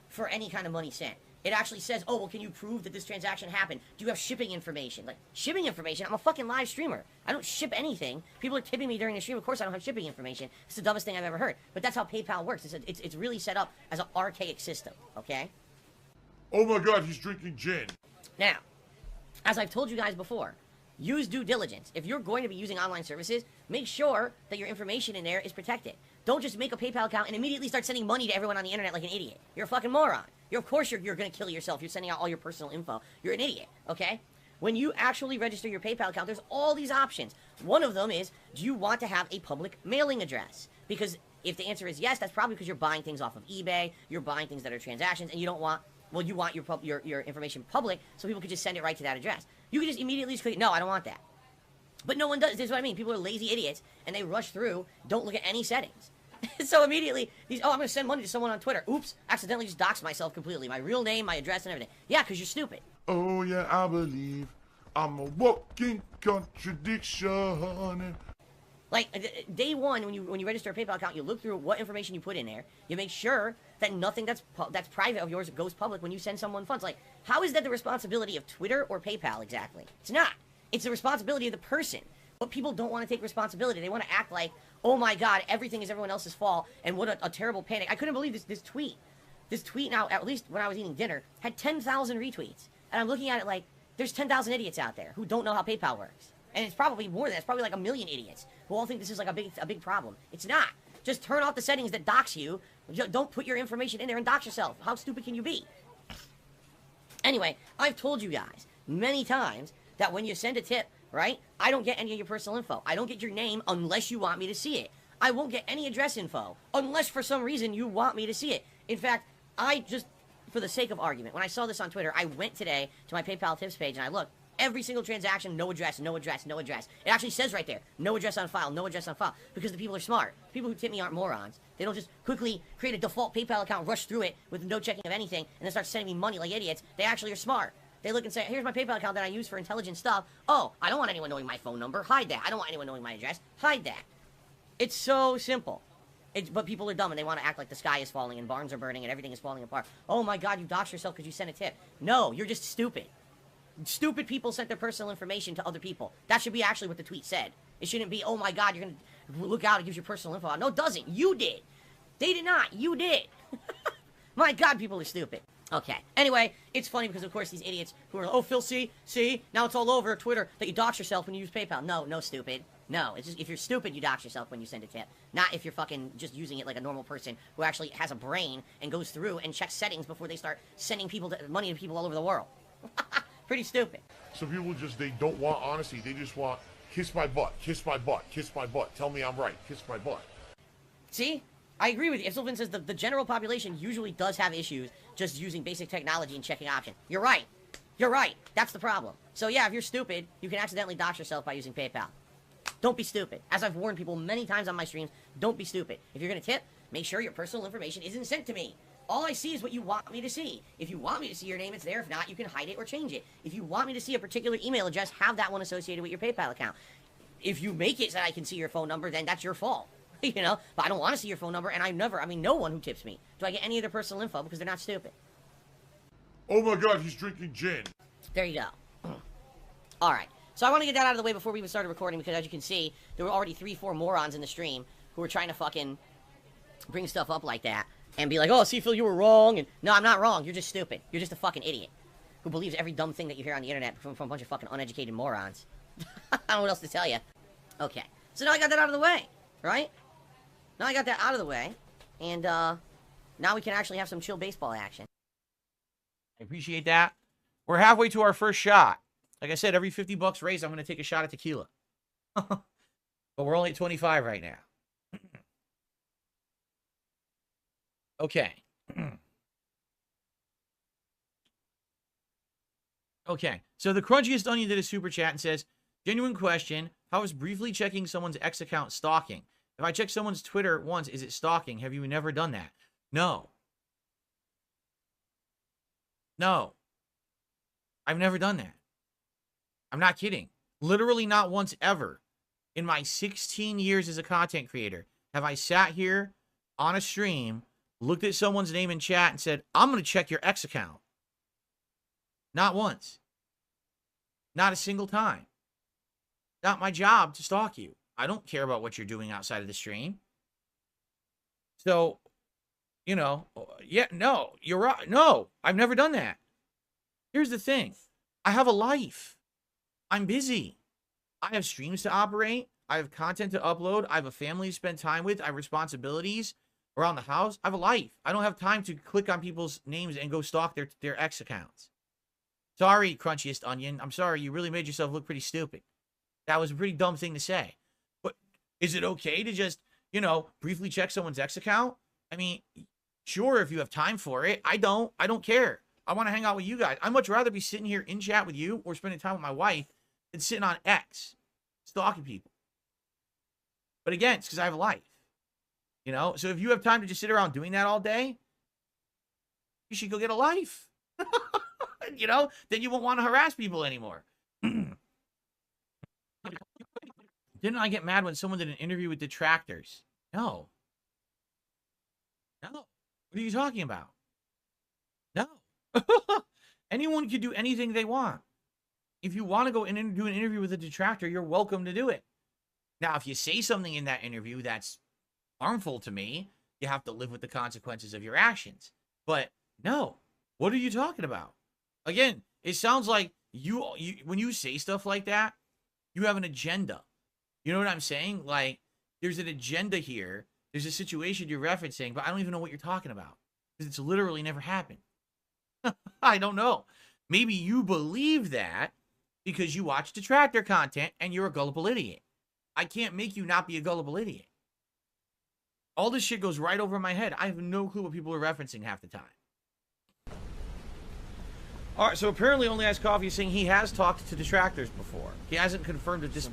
for any kind of money sent, it actually says, oh, well, can you prove that this transaction happened? Do you have shipping information? Like, shipping information? I'm a fucking live streamer. I don't ship anything. People are tipping me during the stream. Of course I don't have shipping information. It's the dumbest thing I've ever heard. But that's how PayPal works. It's really set up as an archaic system, okay? Oh my god, he's drinking gin. Now, as I've told you guys before, use due diligence. If you're going to be using online services, make sure that your information in there is protected. Don't just make a PayPal account and immediately start sending money to everyone on the internet like an idiot. You're a fucking moron. Of course you're going to kill yourself. You're sending out all your personal info. You're an idiot, okay? When you actually register your PayPal account, there's all these options. One of them is, do you want to have a public mailing address? Because if the answer is yes, that's probably because you're buying things off of eBay, you're buying things that are transactions, and you don't want, well, you want your information public so people could just send it right to that address. You can just immediately just click, no, I don't want that. But no one does. This is what I mean. People are lazy idiots, and they rush through, don't look at any settings. So immediately, I'm going to send money to someone on Twitter. Oops, accidentally just doxed myself completely. My real name, my address, and everything. Yeah, because you're stupid. Oh yeah, I believe I'm a walking contradiction. Like, day one, when you register a PayPal account, you look through what information you put in there. You make sure that nothing that's private of yours goes public when you send someone funds. Like, how is that the responsibility of Twitter or PayPal exactly? It's not. It's the responsibility of the person. But people don't want to take responsibility. They want to act like, oh my god, everything is everyone else's fault, and what a terrible panic. I couldn't believe this tweet. This tweet now, at least when I was eating dinner, had 10,000 retweets. And I'm looking at it like, there's 10,000 idiots out there who don't know how PayPal works. And it's probably more than that. It's probably like 1 million idiots who all think this is like a big problem. It's not. Just turn off the settings that dox you. Don't put your information in there and dox yourself. How stupid can you be? Anyway, I've told you guys many times that when you send a tip, right, I don't get any of your personal info. I don't get your name unless you want me to see it. I won't get any address info unless for some reason you want me to see it. In fact, I just, for the sake of argument, when I saw this on Twitter, I went today to my PayPal tips page and I looked. Every single transaction, no address, no address, no address. It actually says right there, no address on file, no address on file. Because the people are smart. People who tip me aren't morons. They don't just quickly create a default PayPal account, rush through it with no checking of anything, and then start sending me money like idiots. They actually are smart. They look and say, here's my PayPal account that I use for intelligent stuff. Oh, I don't want anyone knowing my phone number. Hide that. I don't want anyone knowing my address. Hide that. It's so simple. But people are dumb and they want to act like the sky is falling and barns are burning and everything is falling apart. Oh my god, you doxed yourself because you sent a tip. No, you're just stupid. Stupid people sent their personal information to other people. That should be actually what the tweet said. It shouldn't be, oh my god, you're going to look out, it gives your personal info out. No, it doesn't. You did. They did not. You did. My god, people are stupid. Okay. Anyway, it's funny because, of course, these idiots who are, oh, Phil, see, now it's all over Twitter that you dox yourself when you use PayPal. No, stupid. No, it's just, if you're stupid, you dox yourself when you send a tip. Not if you're fucking just using it like a normal person who actually has a brain and goes through and checks settings before they start sending money to people all over the world. Pretty stupid. So people they don't want honesty. They just want, kiss my butt, kiss my butt, kiss my butt. Tell me I'm right, kiss my butt. See? I agree with you. If Sylvan says the general population usually does have issues just using basic technology and checking options. You're right. You're right. That's the problem. So yeah, if you're stupid, you can accidentally dox yourself by using PayPal. Don't be stupid. As I've warned people many times on my streams, don't be stupid. If you're going to tip, make sure your personal information isn't sent to me. All I see is what you want me to see. If you want me to see your name, it's there. If not, you can hide it or change it. If you want me to see a particular email address, have that one associated with your PayPal account. If you make it so that I can see your phone number, then that's your fault. You know? But I don't want to see your phone number, and no one who tips me. Do I get any of their personal info because they're not stupid? Oh my god, he's drinking gin. There you go. Alright. So I want to get that out of the way before we even started recording because, as you can see, there were already 3-4 morons in the stream who were trying to fucking bring stuff up like that. And be like, oh, see, Phil, you were wrong. And no, I'm not wrong. You're just stupid. You're just a fucking idiot who believes every dumb thing that you hear on the internet from a bunch of fucking uneducated morons. I don't know what else to tell you. Okay. So now I got that out of the way, right? Now I got that out of the way. And, now we can actually have some chill baseball action. I appreciate that. We're halfway to our first shot. Like I said, every 50 bucks raised, I'm going to take a shot at tequila. But we're only at 25 right now. Okay. Okay, so the Crunchiest Onion did a super chat and says, genuine question, how is briefly checking someone's X account stalking? If I check someone's Twitter once, is it stalking? Have you never done that? No. No. I've never done that. I'm not kidding. Literally not once ever in my 16 years as a content creator have I sat here on a stream, looked at someone's name in chat and said, I'm going to check your X account. Not once. Not a single time. Not my job to stalk you. I don't care about what you're doing outside of the stream. So, you know, yeah, no, you're right. No, I've never done that. Here's the thing. I have a life. I'm busy. I have streams to operate. I have content to upload. I have a family to spend time with. I have responsibilities around the house. I have a life. I don't have time to click on people's names and go stalk their X accounts. Sorry, Crunchiest Onion. I'm sorry. You really made yourself look pretty stupid. That was a pretty dumb thing to say. But is it okay to just, you know, briefly check someone's X account? I mean, sure, if you have time for it. I don't care. I want to hang out with you guys. I'd much rather be sitting here in chat with you or spending time with my wife than sitting on X stalking people. But again, it's because I have a life. You know? So if you have time to just sit around doing that all day, you should go get a life. You know? Then you won't want to harass people anymore. Didn't I get mad when someone did an interview with detractors? No. No. What are you talking about? No. Anyone can do anything they want. If you want to go in and do an interview with a detractor, you're welcome to do it. Now, if you say something in that interview that's harmful to me, you have to live with the consequences of your actions. But no. What are you talking about? Again, it sounds like you when you say stuff like that, you have an agenda. You know what I'm saying? Like, there's an agenda here. There's a situation you're referencing, but I don't even know what you're talking about. Because it's literally never happened. I don't know. Maybe you believe that because you watch detractor content and you're a gullible idiot. I can't make you not be a gullible idiot. All this shit goes right over my head. I have no clue what people are referencing half the time. All right, so apparently Only Ice Coffee is saying he has talked to detractors before. He hasn't confirmed that this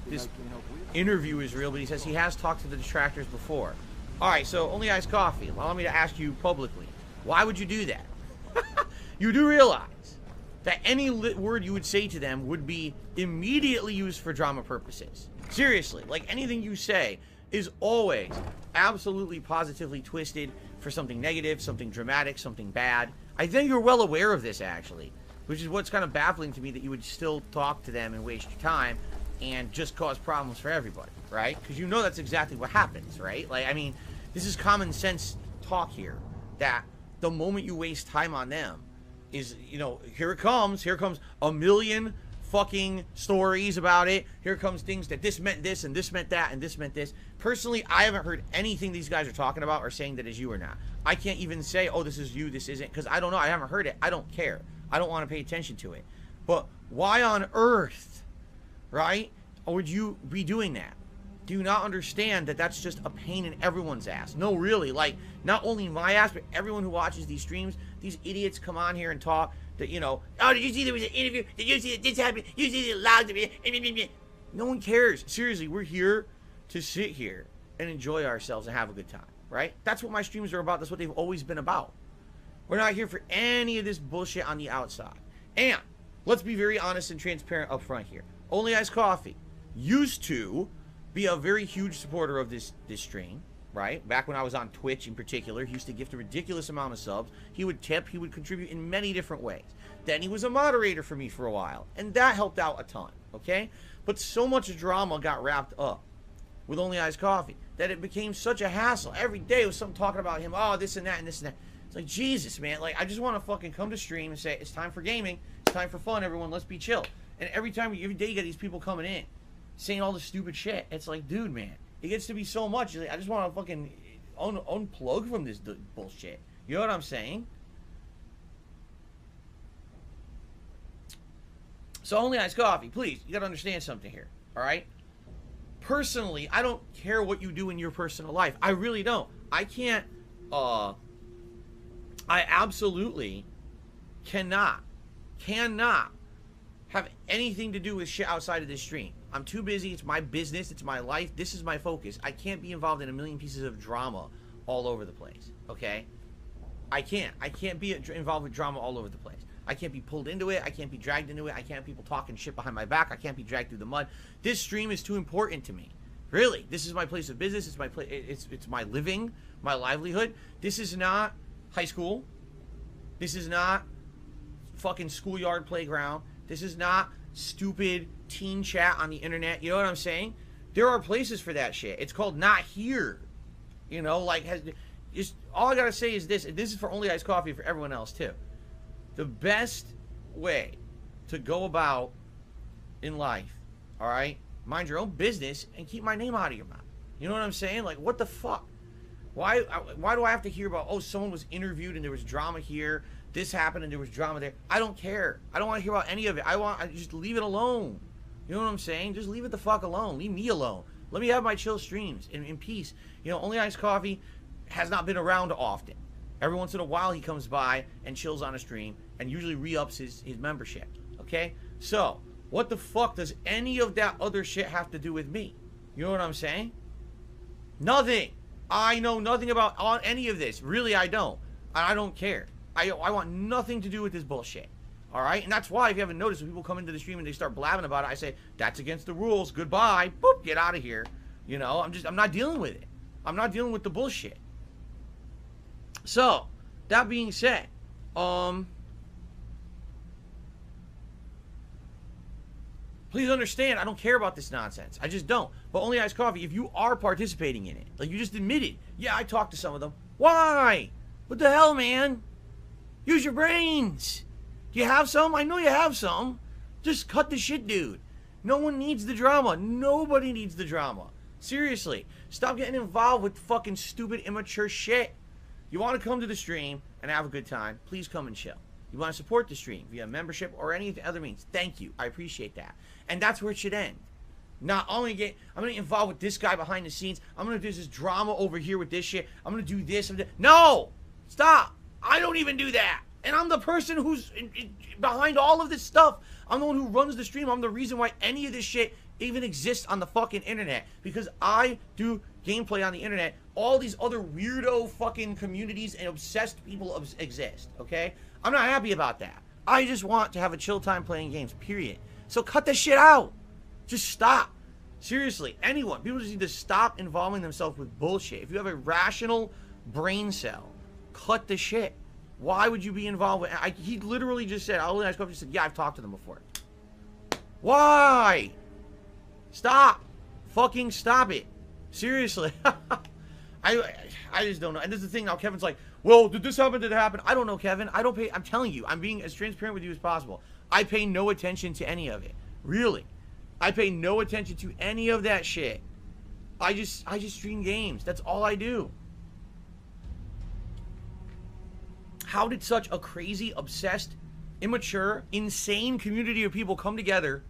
interview is real, but he says he has talked to the detractors before. All right, so Only Ice Coffee, allow me to ask you publicly, why would you do that? You do realize that any word you would say to them would be immediately used for drama purposes. Seriously, like anything you say is always absolutely positively twisted for something negative, something dramatic, something bad. I think you're well aware of this, actually, which is what's kind of baffling to me, that you would still talk to them and waste your time and just cause problems for everybody, right? Because you know that's exactly what happens, right? Like, I mean, this is common sense talk here, that the moment you waste time on them is, you know, here comes a million fucking stories about it. Here comes things that this meant this and this meant that and this meant this. Personally, I haven't heard anything these guys are talking about or saying that is you or not. I can't even say, oh, this is you, this isn't, because I don't know. I haven't heard it. I don't care. I don't want to pay attention to it. But why on earth, right, would you be doing that? Do you not understand that that's just a pain in everyone's ass? No, really. Like, not only my ass, but everyone who watches these streams, these idiots come on here and talk that, you know, oh, did you see there was an interview? Did you see that this happened? You see it loud to me? No one cares. Seriously, we're here to sit here and enjoy ourselves and have a good time, right? That's what my streams are about. That's what they've always been about. We're not here for any of this bullshit on the outside. And let's be very honest and transparent up front here. Only Ice Coffee used to be a very huge supporter of this stream, right? Back when I was on Twitch in particular, he used to gift a ridiculous amount of subs. He would tip, he would contribute in many different ways. Then he was a moderator for me for a while, and that helped out a ton, okay? But so much drama got wrapped up with Only Ice Coffee that it became such a hassle. Every day was something talking about him, oh, this and that and this and that. It's like, Jesus, man, like, I just want to fucking come to stream and say, it's time for gaming, it's time for fun, everyone, let's be chill. And every day you get these people coming in, saying all this stupid shit. It's like, dude, man, it gets to be so much. Like, I just want to fucking unplug from this bullshit. You know what I'm saying? So Only Ice Coffee, please, you got to understand something here, all right? Personally, I don't care what you do in your personal life. I really don't. I can't, I absolutely cannot have anything to do with shit outside of this stream. I'm too busy. It's my business. It's my life. This is my focus. I can't be involved in a million pieces of drama all over the place, okay? I can't be involved with drama all over the place. I can't be pulled into it. I can't be dragged into it. I can't have people talking shit behind my back. I can't be dragged through the mud. This stream is too important to me. Really, this is my place of business. It's my place. It's my living, my livelihood. This is not high school. This is not fucking schoolyard playground. This is not stupid teen chat on the internet. You know what I'm saying? There are places for that shit. It's called not here. You know, like just all I gotta say is this. And this is for Only Iced Coffee, for everyone else too. The best way to go about in life, all right, mind your own business and keep my name out of your mouth. You know what I'm saying? Like, what the fuck? Why do I have to hear about, oh, someone was interviewed and there was drama here, this happened and there was drama there? I don't care. I don't want to hear about any of it. I just leave it alone. You know what I'm saying? Just leave it the fuck alone. Leave me alone. Let me have my chill streams in peace. You know, Only Iced Coffee has not been around often. Every once in a while he comes by and chills on a stream and usually re-ups his membership. Okay? So, what the fuck does any of that other shit have to do with me? You know what I'm saying? Nothing. I know nothing about any of this. Really, I don't. I don't care. I want nothing to do with this bullshit. Alright? And that's why, if you haven't noticed, when people come into the stream and they start blabbing about it, I say, that's against the rules. Goodbye. Boop. Get out of here. You know, I'm not dealing with it. I'm not dealing with the bullshit. So, that being said, please understand, I don't care about this nonsense. I just don't. But Only Iced Coffee, if you are participating in it, like you just admitted, yeah, I talked to some of them. Why? What the hell, man? Use your brains. Do you have some? I know you have some. Just cut the shit, dude. No one needs the drama. Nobody needs the drama. Seriously. Stop getting involved with fucking stupid, immature shit. You want to come to the stream and have a good time, please come and chill. You want to support the stream via membership or any other means, thank you. I appreciate that. And that's where it should end. Not only I'm going to get involved with this guy behind the scenes. I'm going to do this drama over here with this shit. I'm going to do this. No! Stop! I don't even do that. And I'm the person who's behind all of this stuff. I'm the one who runs the stream. I'm the reason why any of this shit even exists on the fucking internet. Because I do gameplay on the internet. All these other weirdo fucking communities and obsessed people exist, okay? I'm not happy about that. I just want to have a chill time playing games, period. So cut this shit out. Just stop. Seriously, anyone. People just need to stop involving themselves with bullshit. If you have a rational brain cell, cut the shit. Why would you be involved with... he literally just said, Only Iced Coffee just said, yeah, I've talked to them before. Why? Stop. Fucking stop it. Seriously. I just don't know. And this is the thing now. Kevin's like, well, did this happen? Did it happen? I don't know, Kevin. I don't pay... I'm telling you. I'm being as transparent with you as possible. I pay no attention to any of it. Really. I pay no attention to any of that shit. I just stream games. That's all I do. How did such a crazy, obsessed, immature, insane community of people come together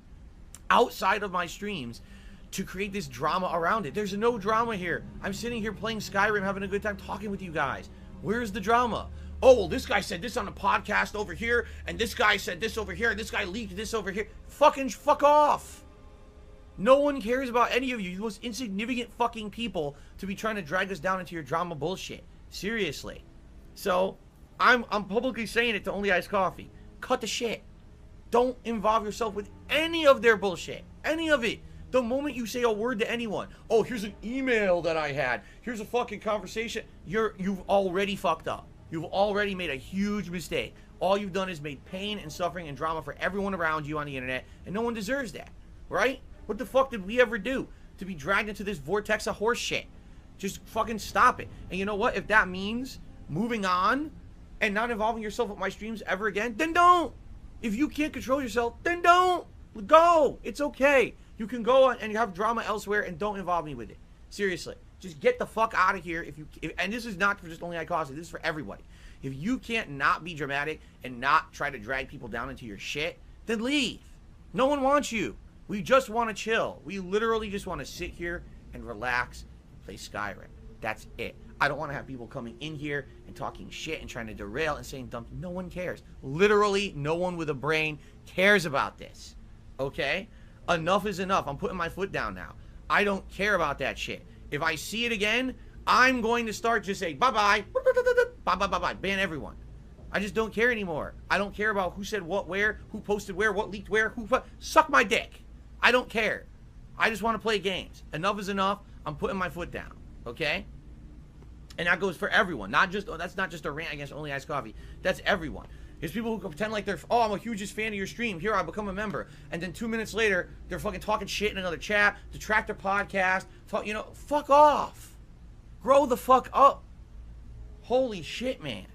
outside of my streams to create this drama around it? There's no drama here. I'm sitting here playing Skyrim, having a good time talking with you guys. Where's the drama? Oh, well, this guy said this on a podcast over here, and this guy said this over here, and this guy leaked this over here. Fuck off. No one cares about any of you. You're the most insignificant fucking people to be trying to drag us down into your drama bullshit. Seriously. So, I'm publicly saying it to Only Iced Coffee. Cut the shit. Don't involve yourself with any of their bullshit. Any of it. The moment you say a word to anyone, oh, here's an email that I had, here's a fucking conversation, you've already fucked up. You've already made a huge mistake. All you've done is made pain and suffering and drama for everyone around you on the internet, and no one deserves that, right? What the fuck did we ever do to be dragged into this vortex of horse shit? Just fucking stop it. And you know what? If that means moving on and not involving yourself with my streams ever again, then don't. If you can't control yourself, then don't. Go. It's okay. You can go on and you have drama elsewhere and don't involve me with it. Seriously. Just get the fuck out of here. And this is not for just Only Iced Coffee. This is for everybody. If you can't not be dramatic and not try to drag people down into your shit, then leave. No one wants you. We just want to chill. We literally just want to sit here and relax and play Skyrim. That's it. I don't want to have people coming in here and talking shit and trying to derail and saying dumb. No one cares. Literally, no one with a brain cares about this. Okay? Enough is enough. I'm putting my foot down now. I don't care about that shit. If I see it again, I'm going to start just saying bye-bye. Bye-bye. Ban everyone. I just don't care anymore. I don't care about who said what where, who posted where, what leaked where, suck my dick. I don't care. I just want to play games. Enough is enough. I'm putting my foot down. Okay? And that goes for everyone. That's not just a rant against Only Iced Coffee. That's everyone. There's people who pretend like they're, oh, I'm a hugest fan of your stream. Here, I become a member. And then 2 minutes later, they're fucking talking shit in another chat, detract their podcast, fuck off. Grow the fuck up. Holy shit, man.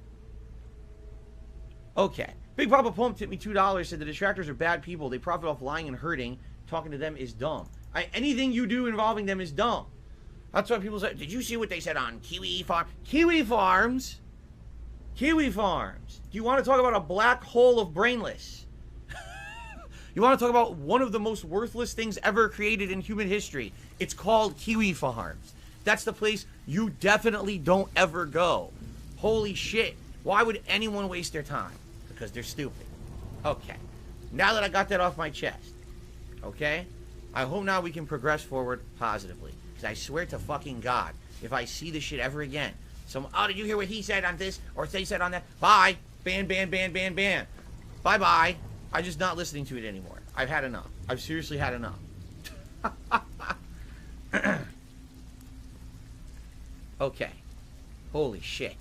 Okay. Big Papa Pump tipped me $2, said the detractors are bad people. They profit off lying and hurting. Talking to them is dumb. Anything you do involving them is dumb. That's why people say, did you see what they said on Kiwi Farm? Kiwi Farms? Kiwi Farms. Do you want to talk about a black hole of brainless? You want to talk about one of the most worthless things ever created in human history? It's called Kiwi Farms. That's the place you definitely don't ever go. Holy shit. Why would anyone waste their time? Because they're stupid. Okay. Now that I got that off my chest, okay? I hope now we can progress forward positively. I swear to fucking God, if I see this shit ever again, oh, did you hear what he said on this, or they said on that? Bye. Ban. Bye-bye. I'm just not listening to it anymore. I've had enough. I've seriously had enough. Okay. Holy shit.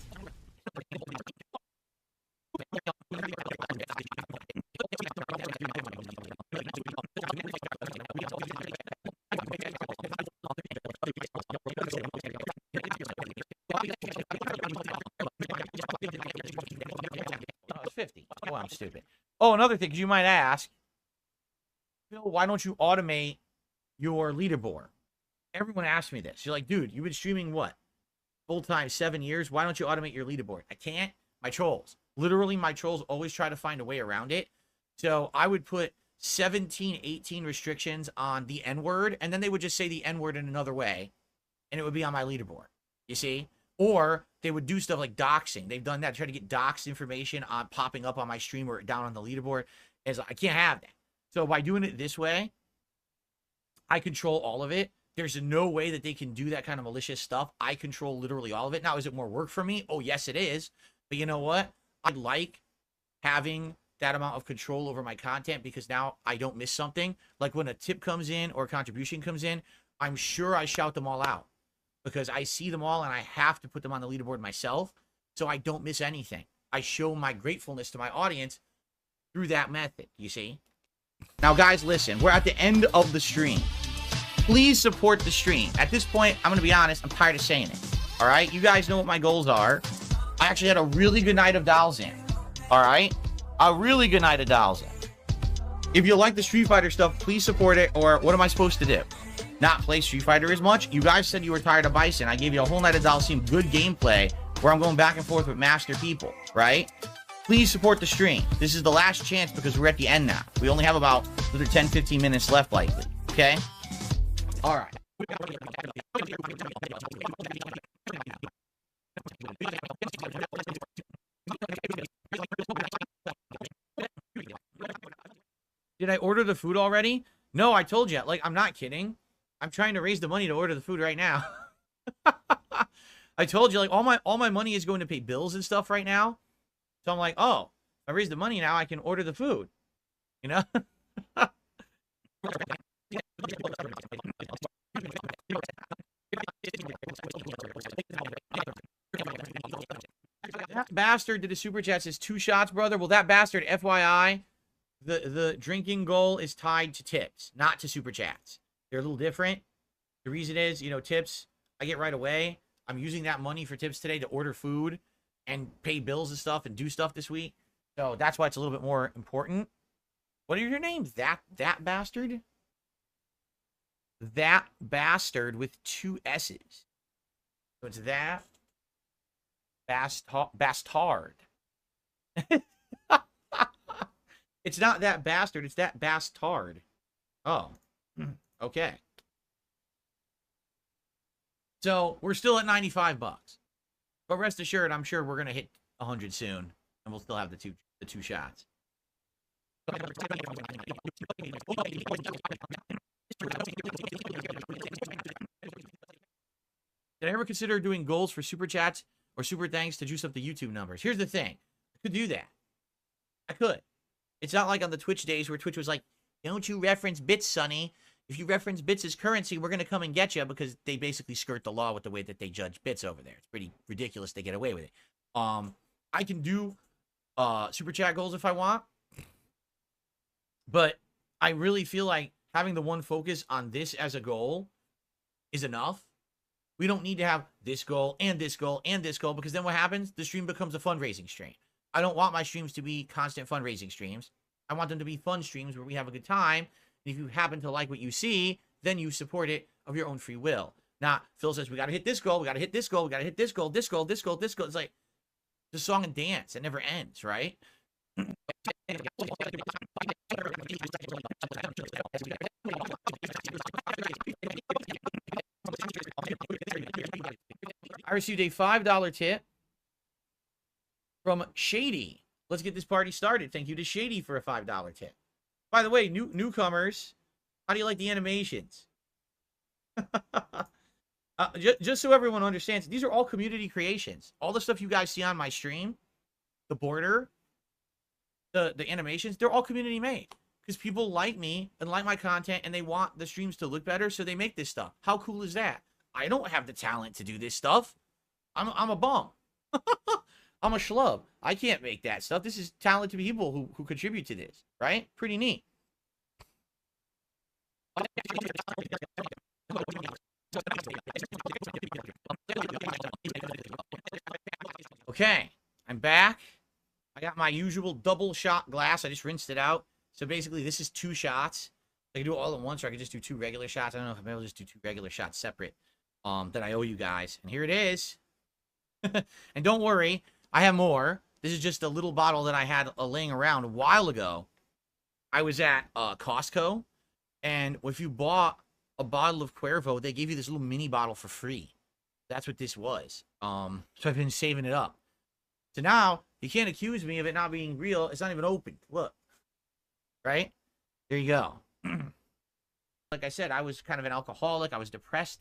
It's 50. Oh, I'm stupid. Oh, another thing, 'cause you might ask, Phil, why don't you automate your leaderboard? Everyone asks me this. You're like, dude, you've been streaming what? Full-time 7 years. Why don't you automate your leaderboard? I can't. My trolls. Literally, my trolls always try to find a way around it. So I would put 17, 18 restrictions on the N-word, and then they would just say the N-word in another way, and it would be on my leaderboard. You see? Or they would do stuff like doxing. They've done that, try to get doxed information on popping up on my stream or down on the leaderboard. It's like, I can't have that. So by doing it this way, I control all of it. There's no way that they can do that kind of malicious stuff. I control literally all of it. Now, is it more work for me? Oh, yes, it is. But you know what? I like having that amount of control over my content because now I don't miss something. Like when a tip comes in or a contribution comes in, I'm sure I shout them all out because I see them all and I have to put them on the leaderboard myself so I don't miss anything. I show my gratefulness to my audience through that method, you see? Now, guys, listen. We're at the end of the stream. Please support the stream. At this point, I'm going to be honest, I'm tired of saying it. All right? You guys know what my goals are. I actually had a really good night of Dolls in. All right? A really good night of Dolls in. If you like the Street Fighter stuff, please support it, or what am I supposed to do? Not play Street Fighter as much? You guys said you were tired of Bison. I gave you a whole night of Dolls in good gameplay where I'm going back and forth with master people, right? Please support the stream. This is the last chance because we're at the end now. We only have about another 10, 15 minutes left, likely. Okay? All right. Did I order the food already? No, I told you. Like, I'm not kidding. I'm trying to raise the money to order the food right now. I told you, like, all my money is going to pay bills and stuff right now. So I'm like, oh, if I raise the money now, I can order the food. You know? That bastard did a super chat, says 2 shots, brother. Well, that bastard, FYI, the drinking goal is tied to tips, not to super chats. They're a little different. The reason is, you know, tips, I get right away. I'm using that money for tips today to order food and pay bills and stuff and do stuff this week. So that's why it's a little bit more important. What are your names? That bastard? That bastard with 2 S's. So it's that bastard. It's not that bastard, it's that bastard. Oh. Okay. So we're still at $95. But rest assured, I'm sure we're gonna hit 100 soon, and we'll still have the two shots. Did I ever consider doing goals for super chats or super thanks to juice up the YouTube numbers? Here's the thing. I could do that. I could. It's not like on the Twitch days where Twitch was like, don't you reference bits, Sonny. If you reference bits as currency, we're going to come and get you, because they basically skirt the law with the way that they judge bits over there. It's pretty ridiculous they get away with it. I can do super chat goals if I want, but I really feel like having the one focus on this as a goal is enough. We don't need to have this goal and this goal and this goal, because then what happens? The stream becomes a fundraising stream. I don't want my streams to be constant fundraising streams. I want them to be fun streams where we have a good time. And if you happen to like what you see, then you support it of your own free will. Now, Phil says, we got to hit this goal. We got to hit this goal. We got to hit this goal, this goal, this goal, this goal. It's like the song and dance. It never ends, right? I received a $5 tip from Shady. Let's get this party started. Thank you to Shady for a $5 tip. By the way, newcomers, how do you like the animations? Just so everyone understands, these are all community creations. All the stuff you guys see on my stream, the border, the animations, they're all community made. Because people like me and like my content, and they want the streams to look better, so they make this stuff. How cool is that? I don't have the talent to do this stuff. I'm a bum. I'm a schlub. I can't make that stuff. This is talented people who contribute to this, right? Pretty neat. Okay, I'm back. I got my usual double shot glass. I just rinsed it out. So basically, this is 2 shots. I can do it all at once, or I could just do 2 regular shots. I don't know if I'm able to just do 2 regular shots separate that I owe you guys. And here it is. And don't worry, I have more. This is just a little bottle that I had laying around a while ago. I was at Costco, and if you bought a bottle of Cuervo, they gave you this little mini bottle for free. That's what this was. So I've been saving it up. So now, you can't accuse me of it not being real. It's not even opened. Look. Right? There you go. Like I said, I was kind of an alcoholic. I was depressed.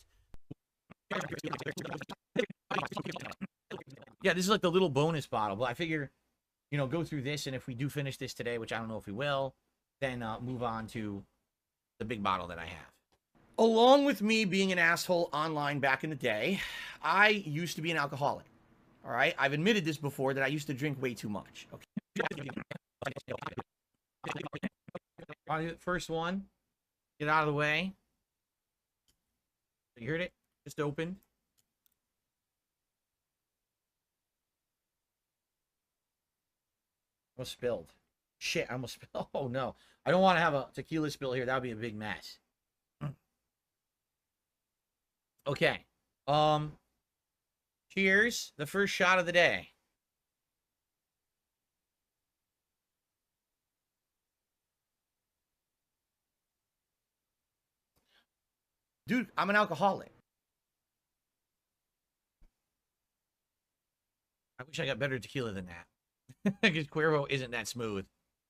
Yeah, this is like the little bonus bottle. But I figure, you know, go through this, and if we do finish this today, which I don't know if we will, then move on to the big bottle that I have. Along with me being an asshole online back in the day, I used to be an alcoholic. All right? I've admitted this before, that I used to drink way too much. Okay. First one, get out of the way. You heard it? Just opened. Almost spilled. Shit, I almost spilled. Oh no. I don't want to have a tequila spill here. That would be a big mess. Okay. Cheers. The first shot of the day. Dude, I'm an alcoholic. I wish I got better tequila than that. Because Cuervo isn't that smooth.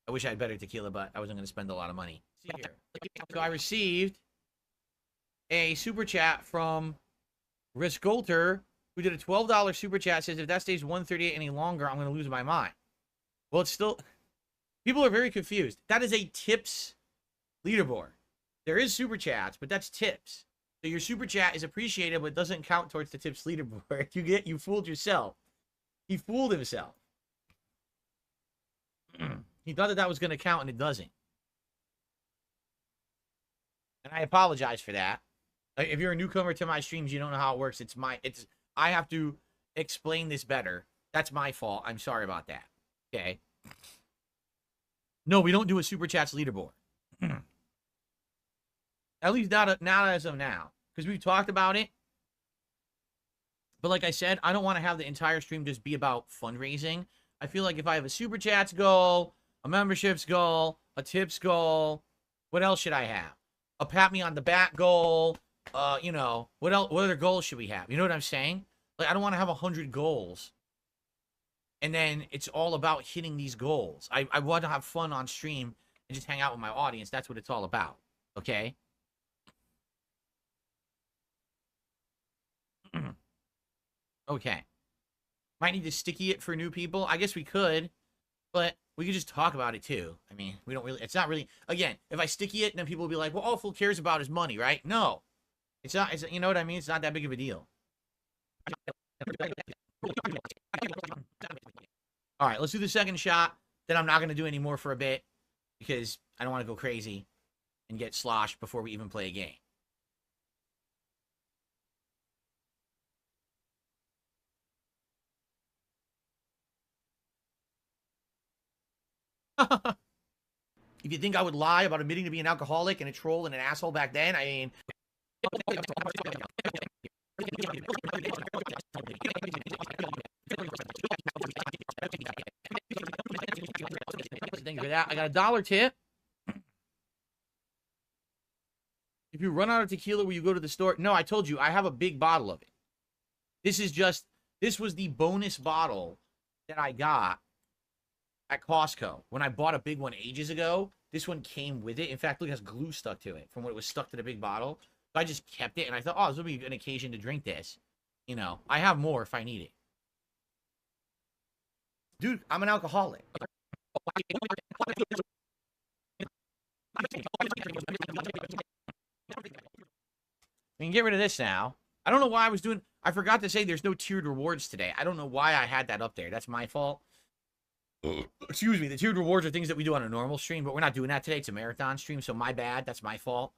I wish I had better tequila, but I wasn't going to spend a lot of money. See here. So I received a super chat from Riskolter, who did a $12 super chat. Says, if that stays 138 any longer, I'm going to lose my mind. Well, it's still... People are very confused. That is a tips leaderboard. There is super chats, but that's tips. So your super chat is appreciated, but doesn't count towards the tips leaderboard. You fooled yourself. He fooled himself. He thought that was going to count, and it doesn't. And I apologize for that. If you're a newcomer to my streams, you don't know how it works. I have to explain this better. That's my fault. I'm sorry about that. Okay. No, we don't do a super chats leaderboard. At least not as of now. Because we've talked about it. But like I said, I don't want to have the entire stream just be about fundraising. I feel like if I have a super chats goal, a memberships goal, a tips goal, what else should I have? A pat me on the back goal. You know, what other goals should we have? You know what I'm saying? Like, I don't want to have 100 goals. And then it's all about hitting these goals. I want to have fun on stream and just hang out with my audience. That's what it's all about. Okay? Okay. Might need to sticky it for new people. I guess we could, but we could just talk about it too. I mean, we don't really, it's not really, again, if I sticky it, then people will be like, well, all Fool cares about is money, right? No. It's not, you know what I mean? It's not that big of a deal. All right, let's do the second shot. Then I'm not going to do any more for a bit because I don't want to go crazy and get sloshed before we even play a game. If you think I would lie about admitting to being an alcoholic and a troll and an asshole back then, I mean... Thank you for that. I got a $1 tip. If you run out of tequila, will you go to the store? No, I told you, I have a big bottle of it. This was the bonus bottle that I got at Costco. When I bought a big one ages ago, this one came with it. In fact, look, it has glue stuck to it from when it was stuck to the big bottle. So I just kept it, and I thought, oh, this will be an occasion to drink this. You know, I have more if I need it. Dude, I'm an alcoholic. We can get rid of this now. I don't know why I was doing... I forgot to say there's no tiered rewards today. I don't know why I had that up there. That's my fault. Excuse me. The tiered rewards are things that we do on a normal stream, but we're not doing that today. It's a marathon stream, so my bad. That's my fault.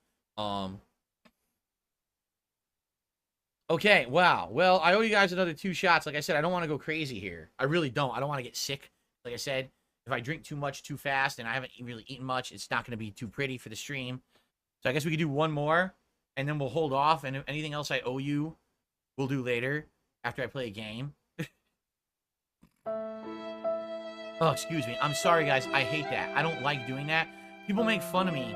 Okay, wow. Well, I owe you guys another 2 shots. Like I said, I don't want to go crazy here. I really don't. I don't want to get sick. Like I said, if I drink too much too fast and I haven't really eaten much, it's not going to be too pretty for the stream. So I guess we could do one more, and then we'll hold off. And if anything else I owe you, we'll do later after I play a game. Oh, excuse me. I'm sorry, guys. I hate that. I don't like doing that. People make fun of me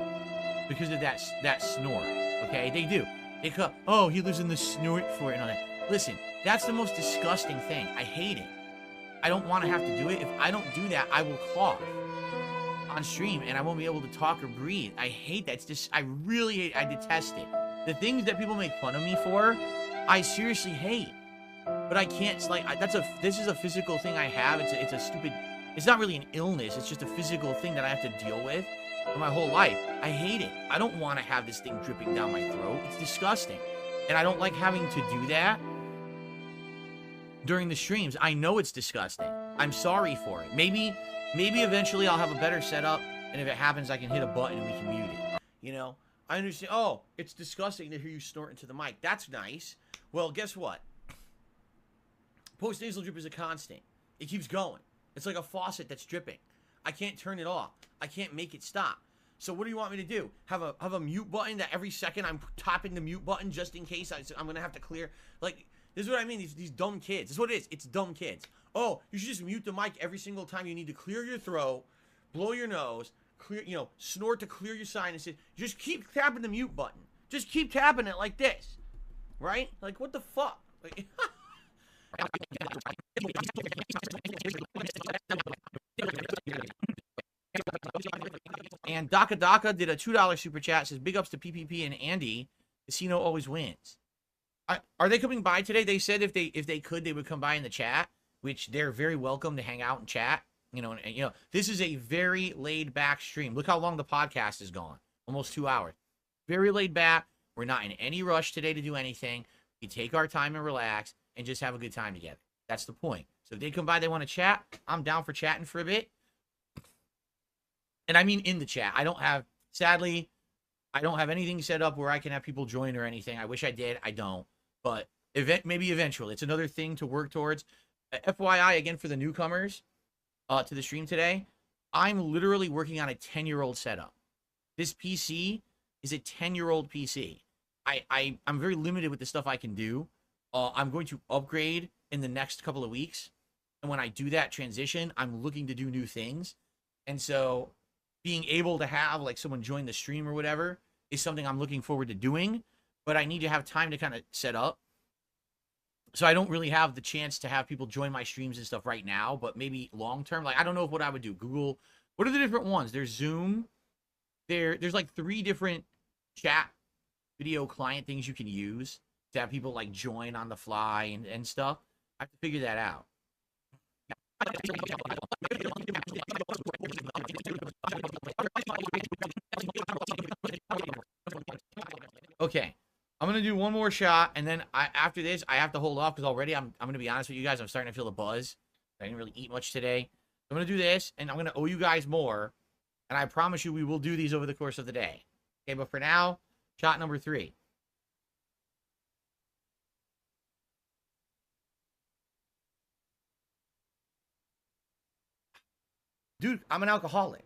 because of that snort. Okay? They do. They go, oh, he lives in the snort for it and all that. Listen, that's the most disgusting thing. I hate it. I don't want to have to do it. If I don't do that, I will cough on stream and I won't be able to talk or breathe. I hate that. It's just, I really hate it. I detest it. The things that people make fun of me for, I seriously hate. But I can't, it's like, this is a physical thing I have. It's a stupid, it's not really an illness. It's just a physical thing that I have to deal with for my whole life. I hate it. I don't want to have this thing dripping down my throat. It's disgusting. And I don't like having to do that during the streams. I know it's disgusting. I'm sorry for it. Maybe eventually I'll have a better setup, and if it happens, I can hit a button and we can mute it. You know? I understand. Oh, it's disgusting to hear you snort into the mic. That's nice. Well, guess what? Post-nasal drip is a constant. It keeps going. It's like a faucet that's dripping. I can't turn it off. I can't make it stop. So what do you want me to do? Have a mute button that every second I'm tapping the mute button just in case I'm going to have to clear? Like, this is what I mean. These dumb kids. This is what it is. It's dumb kids. Oh, you should just mute the mic every single time you need to clear your throat, blow your nose, clear, you know, snort to clear your sinuses. Just keep tapping the mute button. Just keep tapping it like this. Right? Like, what the fuck? Like, and Daka Daka did a $2 super chat. Says big ups to PPP and Andy. Casino always wins. Are they coming by today? They said if they could, they would come by in the chat, which they're very welcome to hang out and chat. You know, and you know, this is a very laid back stream. Look how long the podcast is gone. Almost 2 hours. Very laid back. We're not in any rush today to do anything. We take our time and relax and just have a good time together. That's the point. So if they come by, they want to chat, I'm down for chatting for a bit. And I mean in the chat. Sadly, I don't have anything set up where I can have people join or anything. I wish I did. I don't. But maybe eventually. It's another thing to work towards. FYI, again, for the newcomers to the stream today, I'm literally working on a 10-year-old setup. This PC is a 10-year-old PC. I'm very limited with the stuff I can do. I'm going to upgrade in the next couple of weeks. And when I do that transition, I'm looking to do new things. And so being able to have like someone join the stream or whatever is something I'm looking forward to doing. But I need to have time to kind of set up. So I don't really have the chance to have people join my streams and stuff right now, but maybe long term. Like, I don't know what I would do. Google, what are the different ones? There's Zoom. There's like 3 different chat video client things you can use to have people like join on the fly and stuff. I have to figure that out. Okay, I'm gonna do one more shot, and then after this I have to hold off because already I'm gonna be honest with you guys, I'm starting to feel the buzz. I didn't really eat much today. I'm gonna do this, and I'm gonna owe you guys more, and I promise you we will do these over the course of the day. Okay, but for now, shot number 3. Dude, I'm an alcoholic.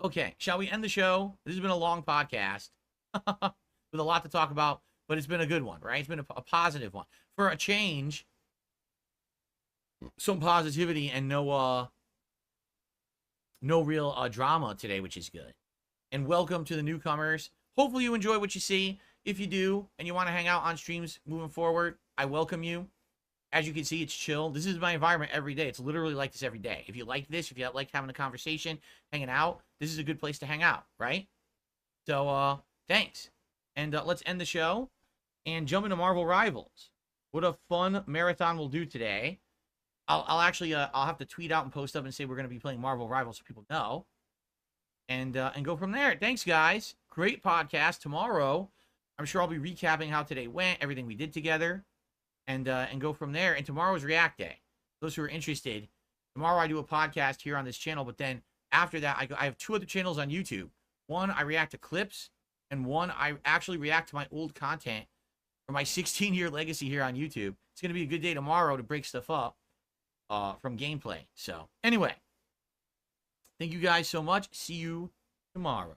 Okay, shall we end the show? This has been a long podcast with a lot to talk about, but it's been a good one, right? It's been a positive one. For a change, some positivity and no real drama today, which is good. And welcome to the newcomers. Hopefully you enjoy what you see. If you do, and you want to hang out on streams moving forward, I welcome you. As you can see, it's chill. This is my environment every day. It's literally like this every day. If you like this, if you like having a conversation, hanging out, this is a good place to hang out, right? So, thanks. And let's end the show and jump into Marvel Rivals. What a fun marathon we'll do today. I'll actually, I'll have to tweet out and post up and say we're going to be playing Marvel Rivals so people know. And go from there. Thanks, guys. Great podcast. Tomorrow, I'm sure I'll be recapping how today went, everything we did together, and go from there. And tomorrow's React Day. Those who are interested, tomorrow I do a podcast here on this channel, but then after that, I have 2 other channels on YouTube. One, I react to clips, and one, I actually react to my old content for my 16-year legacy here on YouTube. It's going to be a good day tomorrow to break stuff up from gameplay. So, anyway, thank you guys so much. See you tomorrow.